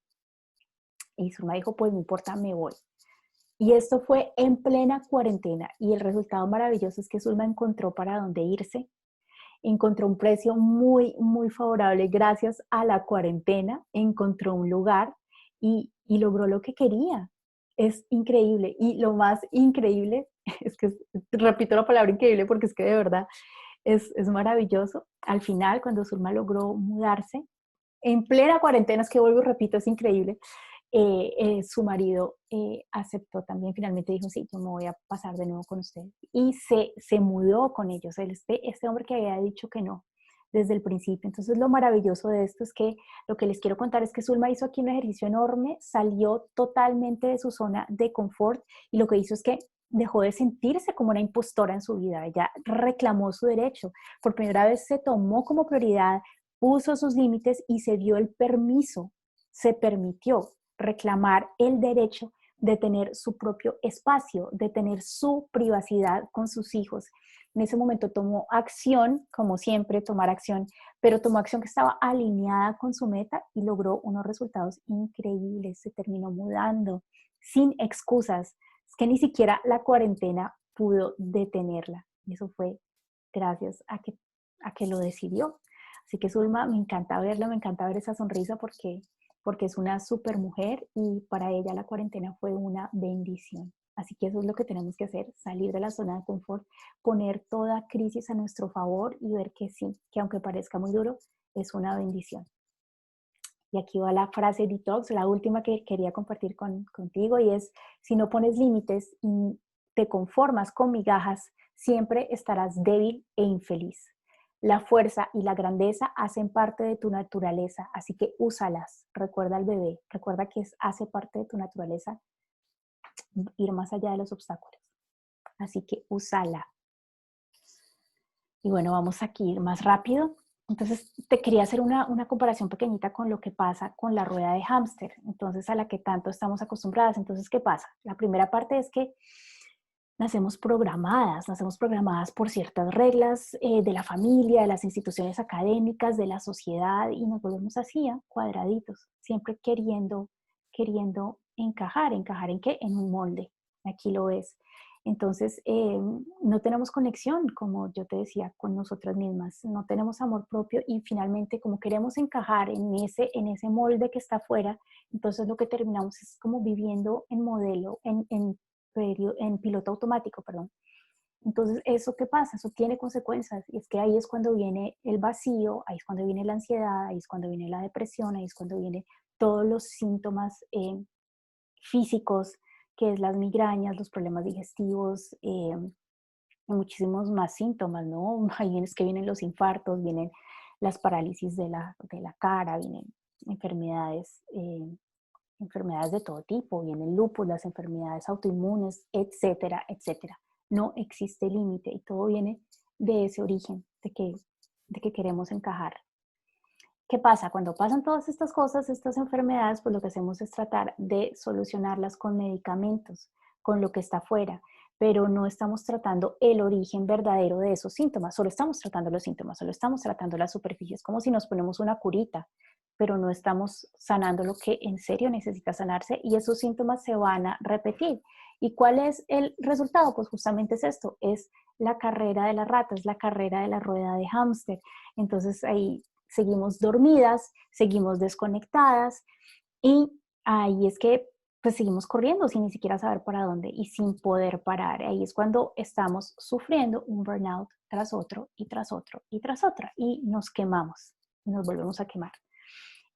Y Zulma dijo, pues no importa, me voy. Y esto fue en plena cuarentena. Y el resultado maravilloso es que Zulma encontró para dónde irse, encontró un precio muy, muy favorable gracias a la cuarentena, encontró un lugar y logró lo que quería. Es increíble. Y lo más increíble es que, repito la palabra increíble porque es que de verdad es maravilloso. Al final, cuando Zulma logró mudarse, en plena cuarentena, es que vuelvo y repito, es increíble, su marido aceptó también, finalmente dijo, sí, yo me voy a pasar de nuevo con usted. Y se mudó con ellos, este hombre que había dicho que no desde el principio. Entonces lo maravilloso de esto es que lo que les quiero contar es que Zulma hizo aquí un ejercicio enorme, salió totalmente de su zona de confort y lo que hizo es que dejó de sentirse como una impostora en su vida. Ella reclamó su derecho. Por primera vez se tomó como prioridad, puso sus límites y se dio el permiso, se permitió reclamar el derecho de tener su propio espacio, de tener su privacidad con sus hijos. En ese momento tomó acción, como siempre, tomar acción, pero tomó acción que estaba alineada con su meta y logró unos resultados increíbles. Se terminó mudando sin excusas. Es que ni siquiera la cuarentena pudo detenerla. Y eso fue gracias a que lo decidió. Así que Zulma, me encanta verla, me encanta ver esa sonrisa porque es una super mujer y para ella la cuarentena fue una bendición. Así que eso es lo que tenemos que hacer, salir de la zona de confort, poner toda crisis a nuestro favor y ver que sí, que aunque parezca muy duro, es una bendición. Y aquí va la frase detox, la última que quería compartir contigo y es, si no pones límites y te conformas con migajas, siempre estarás débil e infeliz. La fuerza y la grandeza hacen parte de tu naturaleza, así que úsalas. Recuerda al bebé, recuerda que hace parte de tu naturaleza ir más allá de los obstáculos. Así que úsala. Y bueno, vamos aquí ir más rápido. Entonces, te quería hacer una comparación pequeñita con lo que pasa con la rueda de hámster, entonces a la que tanto estamos acostumbradas. Entonces, ¿qué pasa? La primera parte es que nacemos programadas por ciertas reglas de la familia, de las instituciones académicas, de la sociedad, y nos volvemos así, cuadraditos, siempre queriendo encajar ¿en qué? En un molde. Aquí lo ves. Entonces, no tenemos conexión, como yo te decía, con nosotras mismas, no tenemos amor propio y finalmente como queremos encajar en ese molde que está afuera, entonces lo que terminamos es como viviendo en modelo, en piloto automático, perdón. Entonces, ¿eso qué pasa? Eso tiene consecuencias y es que ahí es cuando viene el vacío, ahí es cuando viene la ansiedad, ahí es cuando viene la depresión, ahí es cuando vienen todos los síntomas físicos, que es las migrañas, los problemas digestivos, muchísimos más síntomas, ¿no? Ahí es que vienen los infartos, vienen las parálisis de la cara, vienen enfermedades, enfermedades de todo tipo, viene el lupus, las enfermedades autoinmunes, etcétera, etcétera. No existe límite y todo viene de ese origen, de que queremos encajar. ¿Qué pasa? Cuando pasan todas estas cosas, estas enfermedades, pues lo que hacemos es tratar de solucionarlas con medicamentos, con lo que está afuera, pero no estamos tratando el origen verdadero de esos síntomas, solo estamos tratando los síntomas, solo estamos tratando la superficie, es como si nos ponemos una curita, pero no estamos sanando lo que en serio necesita sanarse y esos síntomas se van a repetir. ¿Y cuál es el resultado? Pues justamente es esto, es la carrera de la rata, es la carrera de la rueda de hámster. Entonces ahí seguimos dormidas, seguimos desconectadas y ahí es que pues seguimos corriendo sin ni siquiera saber para dónde y sin poder parar. Ahí es cuando estamos sufriendo un burnout tras otro y tras otro y tras otra y nos quemamos y nos volvemos a quemar.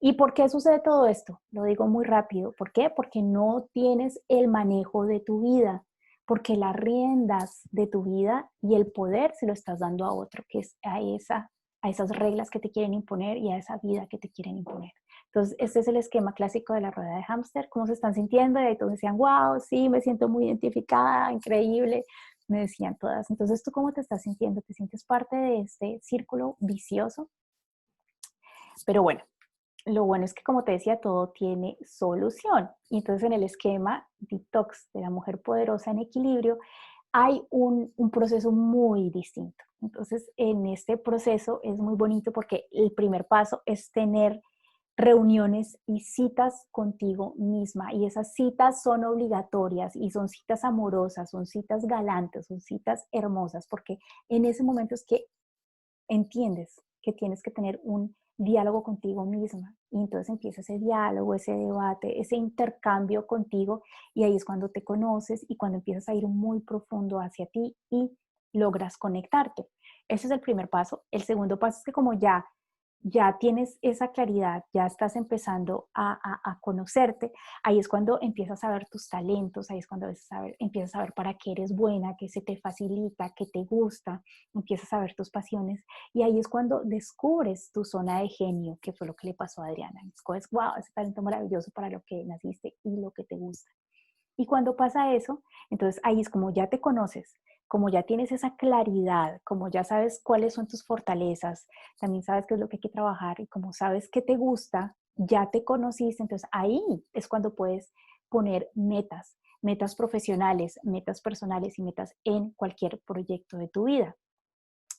¿Y por qué sucede todo esto? Lo digo muy rápido. ¿Por qué? Porque no tienes el manejo de tu vida, porque las riendas de tu vida y el poder se lo estás dando a otro, que es a esas reglas que te quieren imponer y a esa vida que te quieren imponer. Entonces, este es el esquema clásico de la rueda de hámster. ¿Cómo se están sintiendo? Y ahí todos decían, wow, sí, me siento muy identificada, increíble. me decían todas. Entonces, ¿tú cómo te estás sintiendo? ¿Te sientes parte de este círculo vicioso? Pero bueno, lo bueno es que, como te decía, todo tiene solución. Y entonces en el esquema detox de la mujer poderosa en equilibrio hay un proceso muy distinto. Entonces, en este proceso es muy bonito porque el primer paso es tener reuniones y citas contigo misma. Y esas citas son obligatorias y son citas amorosas, son citas galantes, son citas hermosas, porque en ese momento es que entiendes que tienes que tener un diálogo contigo misma. Y entonces empieza ese diálogo, ese debate, ese intercambio contigo, y ahí es cuando te conoces y cuando empiezas a ir muy profundo hacia ti y logras conectarte. Ese es el primer paso. El segundo paso es que, como ya tienes esa claridad, ya estás empezando a conocerte, ahí es cuando empiezas a ver tus talentos, ahí es cuando empiezas a ver para qué eres buena, qué se te facilita, qué te gusta, empiezas a ver tus pasiones, y ahí es cuando descubres tu zona de genio, que fue lo que le pasó a Adriana. Descubres, wow, ese talento maravilloso para lo que naciste y lo que te gusta. Y cuando pasa eso, entonces ahí es como ya te conoces, como ya tienes esa claridad, como ya sabes cuáles son tus fortalezas, también sabes qué es lo que hay que trabajar, y como sabes qué te gusta, ya te conociste, entonces ahí es cuando puedes poner metas, metas profesionales, metas personales y metas en cualquier proyecto de tu vida.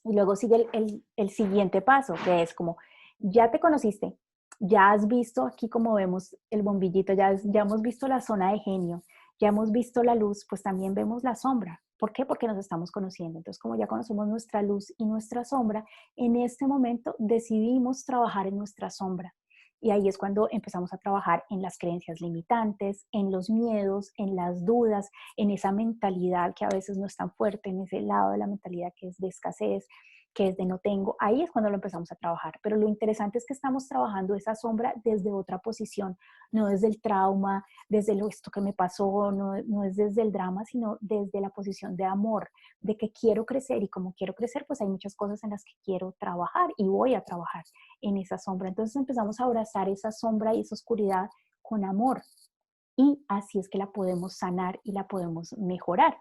Y luego sigue el siguiente paso, que es como, ya te conociste, ya has visto aquí, como vemos el bombillito, ya hemos visto la zona de genio, ya hemos visto la luz, pues también vemos la sombra. ¿Por qué? Porque nos estamos conociendo. Entonces, como ya conocemos nuestra luz y nuestra sombra, en este momento decidimos trabajar en nuestra sombra. Y ahí es cuando empezamos a trabajar en las creencias limitantes, en los miedos, en las dudas, en esa mentalidad que a veces no es tan fuerte, en ese lado de la mentalidad que es de escasez, que es de no tengo. Ahí es cuando lo empezamos a trabajar. Pero lo interesante es que estamos trabajando esa sombra desde otra posición, no desde el trauma, desde esto que me pasó, no es desde el drama, sino desde la posición de amor, de que quiero crecer, y como quiero crecer, pues hay muchas cosas en las que quiero trabajar y voy a trabajar en esa sombra. Entonces empezamos a abrazar esa sombra y esa oscuridad con amor, y así es que la podemos sanar y la podemos mejorar.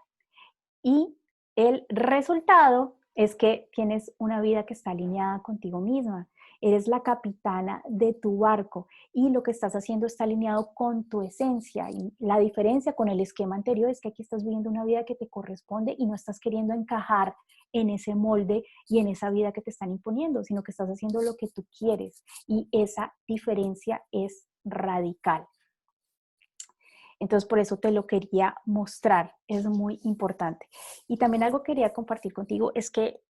Y el resultado es que tienes una vida que está alineada contigo misma. Eres la capitana de tu barco y lo que estás haciendo está alineado con tu esencia. Y la diferencia con el esquema anterior es que aquí estás viviendo una vida que te corresponde y no estás queriendo encajar en ese molde y en esa vida que te están imponiendo, sino que estás haciendo lo que tú quieres. Y esa diferencia es radical. Entonces, por eso te lo quería mostrar, es muy importante. Y también algo que quería compartir contigo es que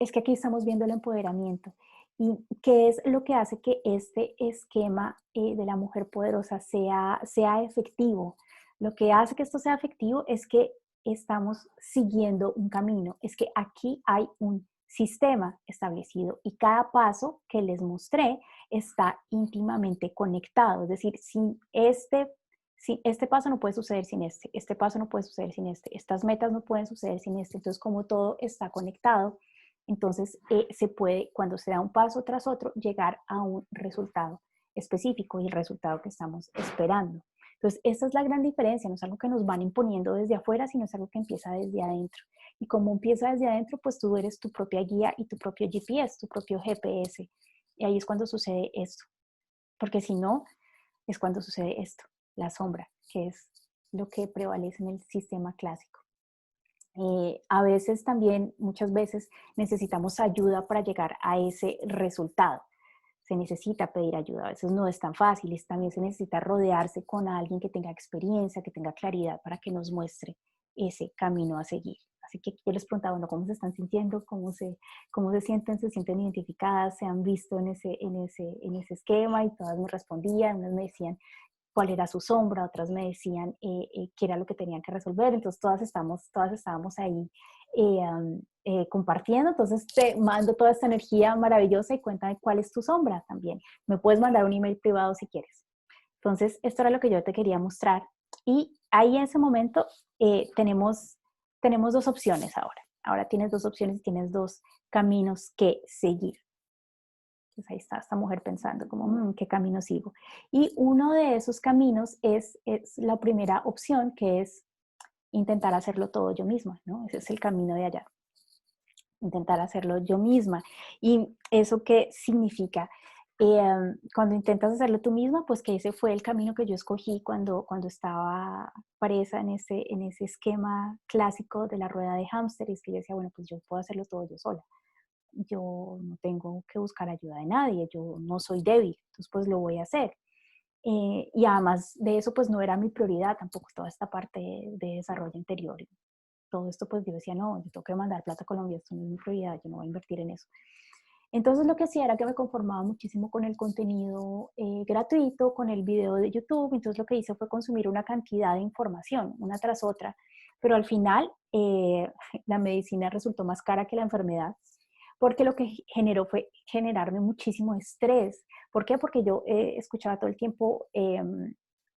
aquí estamos viendo el empoderamiento, y qué es lo que hace que este esquema de la mujer poderosa sea efectivo. Lo que hace que esto sea efectivo es que estamos siguiendo un camino, es que aquí hay un sistema establecido y cada paso que les mostré está íntimamente conectado. Es decir, este paso no puede suceder sin este paso no puede suceder sin estas metas no pueden suceder sin este. Entonces, como todo está conectado, entonces se puede, cuando se da un paso tras otro, llegar a un resultado específico y el resultado que estamos esperando. Entonces, esa es la gran diferencia, no es algo que nos van imponiendo desde afuera, sino es algo que empieza desde adentro. Y como empieza desde adentro, pues tú eres tu propia guía y tu propio GPS, tu propio GPS. Y ahí es cuando sucede esto. Porque si no, es cuando sucede esto, la sombra, que es lo que prevalece en el sistema clásico. A veces también, muchas veces, necesitamos ayuda para llegar a ese resultado. Se necesita pedir ayuda, a veces no es tan fácil, y también se necesita rodearse con alguien que tenga experiencia, que tenga claridad para que nos muestre ese camino a seguir. Así que yo les preguntaba, bueno, ¿cómo se están sintiendo? ¿Cómo se sienten? ¿Se sienten identificadas? ¿Se han visto en ese esquema? Y todas me respondían, unas me decían cuál era su sombra, otras me decían qué era lo que tenían que resolver. Entonces todas estábamos ahí compartiendo. Entonces te mando toda esta energía maravillosa y cuéntame cuál es tu sombra también. Me puedes mandar un email privado si quieres. Entonces esto era lo que yo te quería mostrar, y ahí en ese momento tenemos dos opciones ahora. Ahora tienes dos opciones y tienes dos caminos que seguir. Entonces ahí está esta mujer pensando como, ¿qué camino sigo? Y uno de esos caminos es la primera opción, que es intentar hacerlo todo yo misma, ¿no? Ese es el camino de allá, intentar hacerlo yo misma. ¿Y eso qué significa? Cuando intentas hacerlo tú misma, pues que ese fue el camino que yo escogí cuando estaba presa en ese esquema clásico de la rueda de hámster, y es que yo decía, bueno, pues yo puedo hacerlo todo yo sola, yo no tengo que buscar ayuda de nadie, yo no soy débil, entonces pues lo voy a hacer. Y además de eso, pues no era mi prioridad tampoco toda esta parte de desarrollo interior. Todo esto, pues yo decía, no, yo tengo que mandar plata a Colombia, esto no es mi prioridad, yo no voy a invertir en eso. Entonces lo que hacía era que me conformaba muchísimo con el contenido gratuito, con el video de YouTube. Entonces lo que hice fue consumir una cantidad de información, una tras otra, pero al final la medicina resultó más cara que la enfermedad, porque lo que generó fue generarme muchísimo estrés. ¿Por qué? Porque yo escuchaba todo el tiempo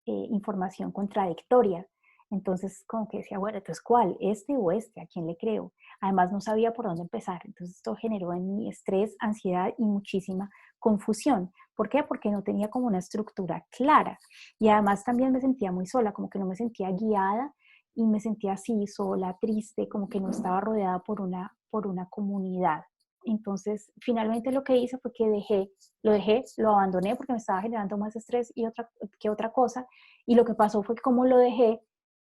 información contradictoria. Entonces, como que decía, bueno, entonces, ¿cuál? ¿Este o este? ¿A quién le creo? Además, no sabía por dónde empezar. Entonces, esto generó en mí estrés, ansiedad y muchísima confusión. ¿Por qué? Porque no tenía como una estructura clara. Y además también me sentía muy sola, como que no me sentía guiada y me sentía así, sola, triste, como que no estaba rodeada por una comunidad. Entonces, finalmente lo que hice fue que lo abandoné porque me estaba generando más estrés que otra cosa. Y lo que pasó fue que como lo dejé,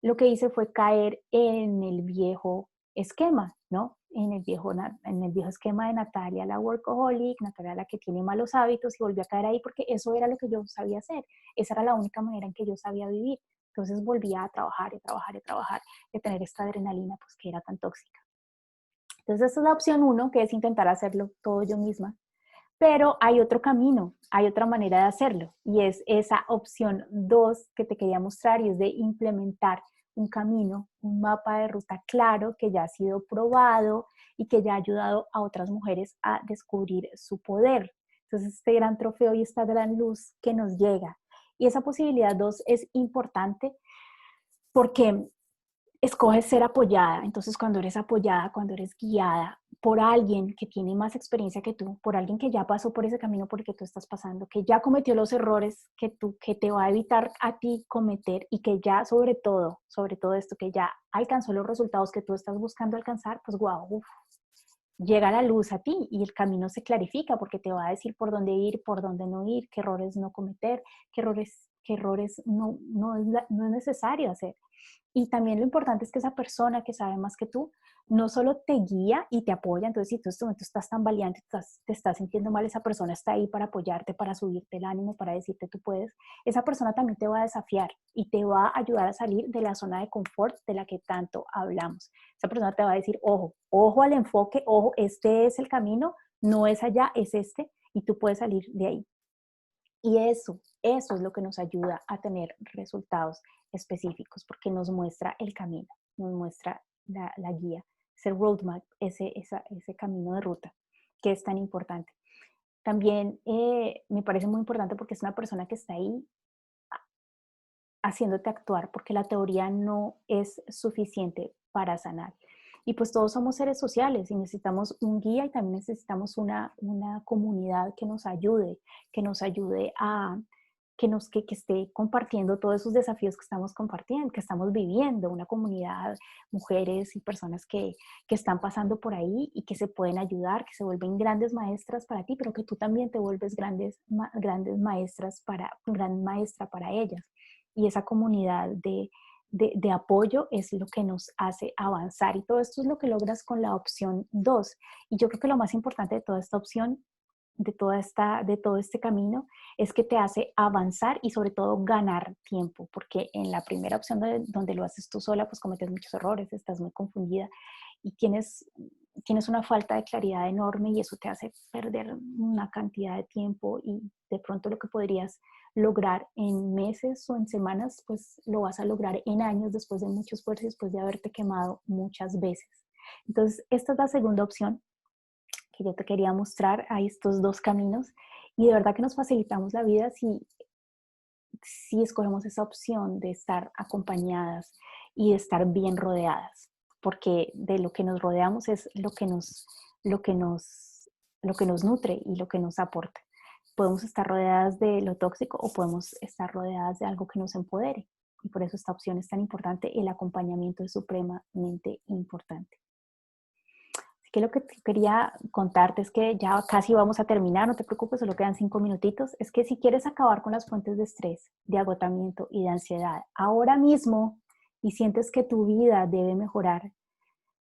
lo que hice fue caer en el viejo esquema, ¿no? En el viejo esquema de Natalia, la workaholic, Natalia, la que tiene malos hábitos, y volví a caer ahí porque eso era lo que yo sabía hacer. Esa era la única manera en que yo sabía vivir. Entonces volvía a trabajar y trabajar y trabajar, y a tener esta adrenalina, pues que era tan tóxica. Entonces, esa es la opción uno, que es intentar hacerlo todo yo misma. Pero hay otro camino, hay otra manera de hacerlo, y es esa opción 2 que te quería mostrar, y es de implementar un camino, un mapa de ruta claro que ya ha sido probado y que ya ha ayudado a otras mujeres a descubrir su poder. Entonces, este gran trofeo y esta gran luz que nos llega. Y esa posibilidad 2 es importante porque escoges ser apoyada. Entonces, cuando eres apoyada, cuando eres guiada por alguien que tiene más experiencia que tú, por alguien que ya pasó por ese camino por el que tú estás pasando, que ya cometió los errores que te va a evitar a ti cometer, y que ya sobre todo esto, que ya alcanzó los resultados que tú estás buscando alcanzar, pues wow, llega la luz a ti y el camino se clarifica porque te va a decir por dónde ir, por dónde no ir, qué errores no cometer, qué errores no es necesario hacer. Y también lo importante es que esa persona que sabe más que tú no solo te guía y te apoya. Entonces, si tú en este momento estás tan valiente, te estás sintiendo mal, esa persona está ahí para apoyarte, para subirte el ánimo, para decirte tú puedes. Esa persona también te va a desafiar y te va a ayudar a salir de la zona de confort de la que tanto hablamos. Esa persona te va a decir, ojo, ojo al enfoque, ojo, este es el camino, no es allá, es este, y tú puedes salir de ahí. Y eso es lo que nos ayuda a tener resultados específicos, porque nos muestra el camino, nos muestra la guía, ese roadmap, ese camino de ruta que es tan importante. También me parece muy importante porque es una persona que está ahí haciéndote actuar, porque la teoría no es suficiente para sanar. Y pues todos somos seres sociales y necesitamos un guía, y también necesitamos una comunidad que nos ayude a, que esté compartiendo todos esos desafíos que estamos compartiendo, que estamos viviendo, una comunidad, mujeres y personas que están pasando por ahí y que se pueden ayudar, que se vuelven grandes maestras para ti, pero que tú también te vuelves grandes maestras gran maestra para ellas. Y esa comunidad de apoyo es lo que nos hace avanzar, y todo esto es lo que logras con la opción 2. Y yo creo que lo más importante de toda esta opción, de todo este camino, es que te hace avanzar y sobre todo ganar tiempo, porque en la primera opción donde lo haces tú sola, pues cometes muchos errores, estás muy confundida y tienes una falta de claridad enorme, y eso te hace perder una cantidad de tiempo, y de pronto lo que podrías lograr en meses o en semanas, pues lo vas a lograr en años, después de mucho esfuerzo y después de haberte quemado muchas veces. Entonces, esta es la segunda opción que yo te quería mostrar. A estos dos caminos, y de verdad que nos facilitamos la vida si escogemos esa opción de estar acompañadas y de estar bien rodeadas, porque de lo que nos rodeamos es lo que nos, lo que nos nutre y lo que nos aporta. Podemos estar rodeadas de lo tóxico o podemos estar rodeadas de algo que nos empodere. y por eso esta opción es tan importante. El acompañamiento es supremamente importante. Así que lo que quería contarte es que ya casi vamos a terminar, no te preocupes, solo quedan 5 minutitos. Es que si quieres acabar con las fuentes de estrés, de agotamiento y de ansiedad ahora mismo y sientes que tu vida debe mejorar,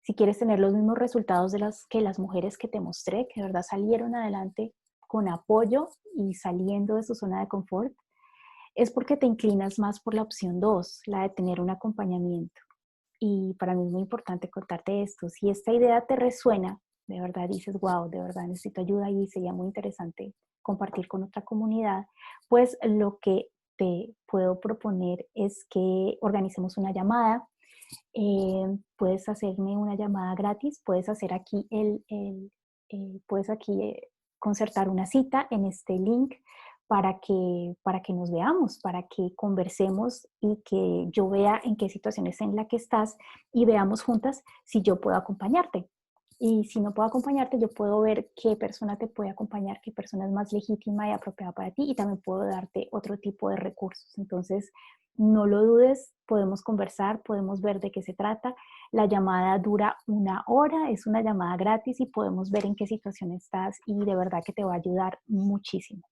si quieres tener los mismos resultados de las mujeres que te mostré, que de verdad salieron adelante con apoyo y saliendo de su zona de confort, es porque te inclinas más por la opción 2, la de tener un acompañamiento. Y para mí es muy importante contarte esto. Si esta idea te resuena, de verdad dices, wow, de verdad necesito ayuda y sería muy interesante compartir con otra comunidad, pues lo que te puedo proponer es que organicemos una llamada. Puedes hacerme una llamada gratis, puedes hacer aquí puedes aquí concertar una cita en este link para que nos veamos, para que conversemos y que yo vea en qué situaciones en la que estás y veamos juntas si yo puedo acompañarte. Y si no puedo acompañarte, yo puedo ver qué persona te puede acompañar, qué persona es más legítima y apropiada para ti y también puedo darte otro tipo de recursos. Entonces, no lo dudes, podemos conversar, podemos ver de qué se trata. La llamada dura 1 hora, es una llamada gratis y podemos ver en qué situación estás y de verdad que te va a ayudar muchísimo.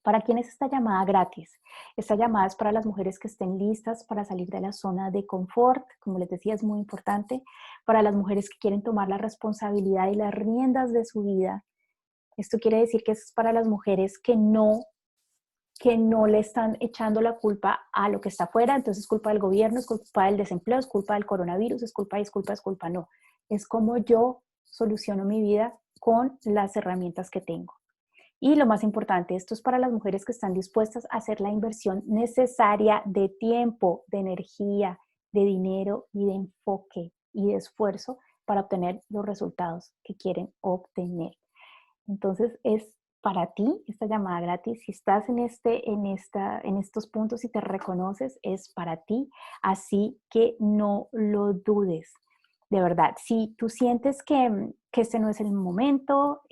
¿Para quién es esta llamada gratis? Esta llamada es para las mujeres que estén listas para salir de la zona de confort, como les decía, es muy importante, para las mujeres que quieren tomar la responsabilidad y las riendas de su vida. Esto quiere decir que es para las mujeres que no le están echando la culpa a lo que está afuera, entonces es culpa del gobierno, es culpa del desempleo, es culpa del coronavirus, es culpa, no. Es como yo soluciono mi vida con las herramientas que tengo. Y lo más importante, esto es para las mujeres que están dispuestas a hacer la inversión necesaria de tiempo, de energía, de dinero y de enfoque y de esfuerzo para obtener los resultados que quieren obtener. Entonces es para ti esta llamada gratis. Si estás en estos puntos y te reconoces, es para ti. Así que no lo dudes. De verdad, si tú sientes que este no es el momento,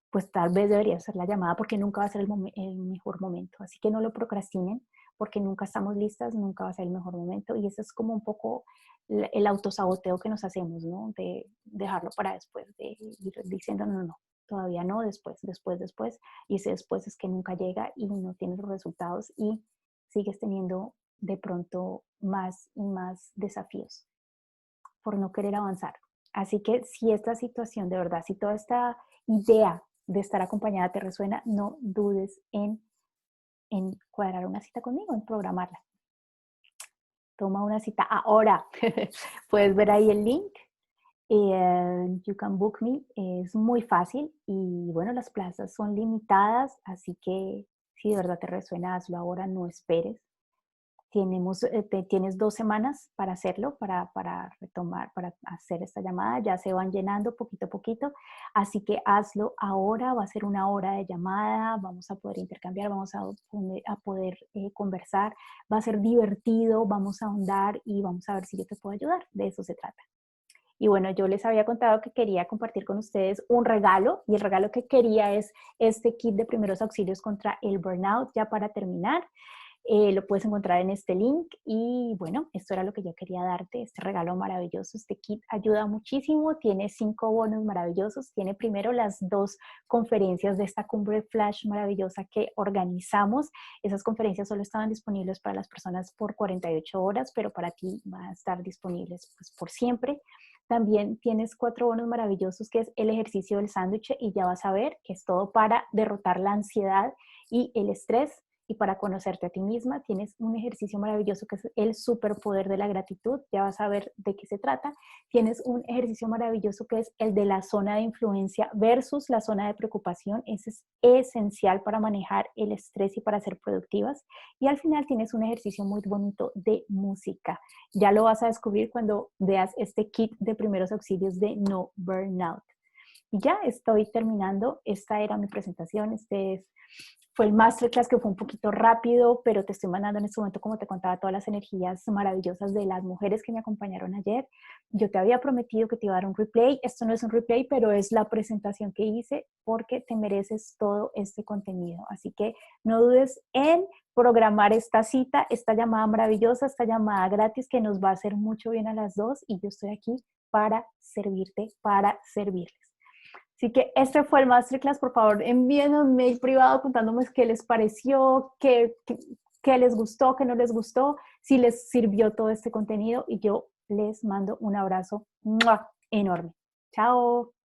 pues tal vez debería ser la llamada porque nunca va a ser el mejor momento. Así que no lo procrastinen porque nunca estamos listas, nunca va a ser el mejor momento. Y eso es como un poco el autosaboteo que nos hacemos, ¿no? De dejarlo para después, de ir diciendo, no, no, todavía no, después. Y ese después es que nunca llega y no tienes los resultados y sigues teniendo de pronto más y más desafíos por no querer avanzar. Así que si esta situación de verdad, si toda esta idea de estar acompañada te resuena, no dudes en cuadrar una cita conmigo, en programarla. Toma una cita ahora. Puedes ver ahí el link. You Can Book Me. Es muy fácil y bueno, las plazas son limitadas, así que si de verdad te resuena, hazlo ahora, no esperes. Tienes 2 semanas para hacerlo, para retomar, para hacer esta llamada. Ya se van llenando poquito a poquito, así que hazlo ahora. Va a ser 1 hora de llamada, vamos a poder intercambiar, vamos a poder conversar. Va a ser divertido, vamos a ahondar y vamos a ver si yo te puedo ayudar. De eso se trata. Y bueno, yo les había contado que quería compartir con ustedes un regalo y el regalo que quería es este kit de primeros auxilios contra el burnout. Ya para terminar, lo puedes encontrar en este link y bueno, esto era lo que yo quería darte, este regalo maravilloso. Este kit ayuda muchísimo, tiene 5 bonos maravillosos, tiene primero las 2 conferencias de esta cumbre flash maravillosa que organizamos. Esas conferencias solo estaban disponibles para las personas por 48 horas, pero para ti van a estar disponibles pues, por siempre. También tienes 4 bonos maravillosos que es el ejercicio del sándwich y ya vas a ver que es todo para derrotar la ansiedad y el estrés. Y para conocerte a ti misma tienes un ejercicio maravilloso que es el superpoder de la gratitud, ya vas a ver de qué se trata. Tienes un ejercicio maravilloso que es el de la zona de influencia versus la zona de preocupación, ese es esencial para manejar el estrés y para ser productivas. Y al final tienes un ejercicio muy bonito de música. Ya lo vas a descubrir cuando veas este kit de primeros auxilios de No Burnout. Y ya estoy terminando, esta era mi presentación, Fue el masterclass que fue un poquito rápido, pero te estoy mandando en este momento, como te contaba, todas las energías maravillosas de las mujeres que me acompañaron ayer. Yo te había prometido que te iba a dar un replay. Esto no es un replay, pero es la presentación que hice porque te mereces todo este contenido. Así que no dudes en programar esta cita, esta llamada maravillosa, esta llamada gratis que nos va a hacer mucho bien a las dos y yo estoy aquí para servirte, para servirles. Así que este fue el masterclass. Por favor, envíenme un mail privado contándome qué les pareció, qué les gustó, qué no les gustó, si les sirvió todo este contenido y yo les mando un abrazo ¡mua! Enorme. Chao.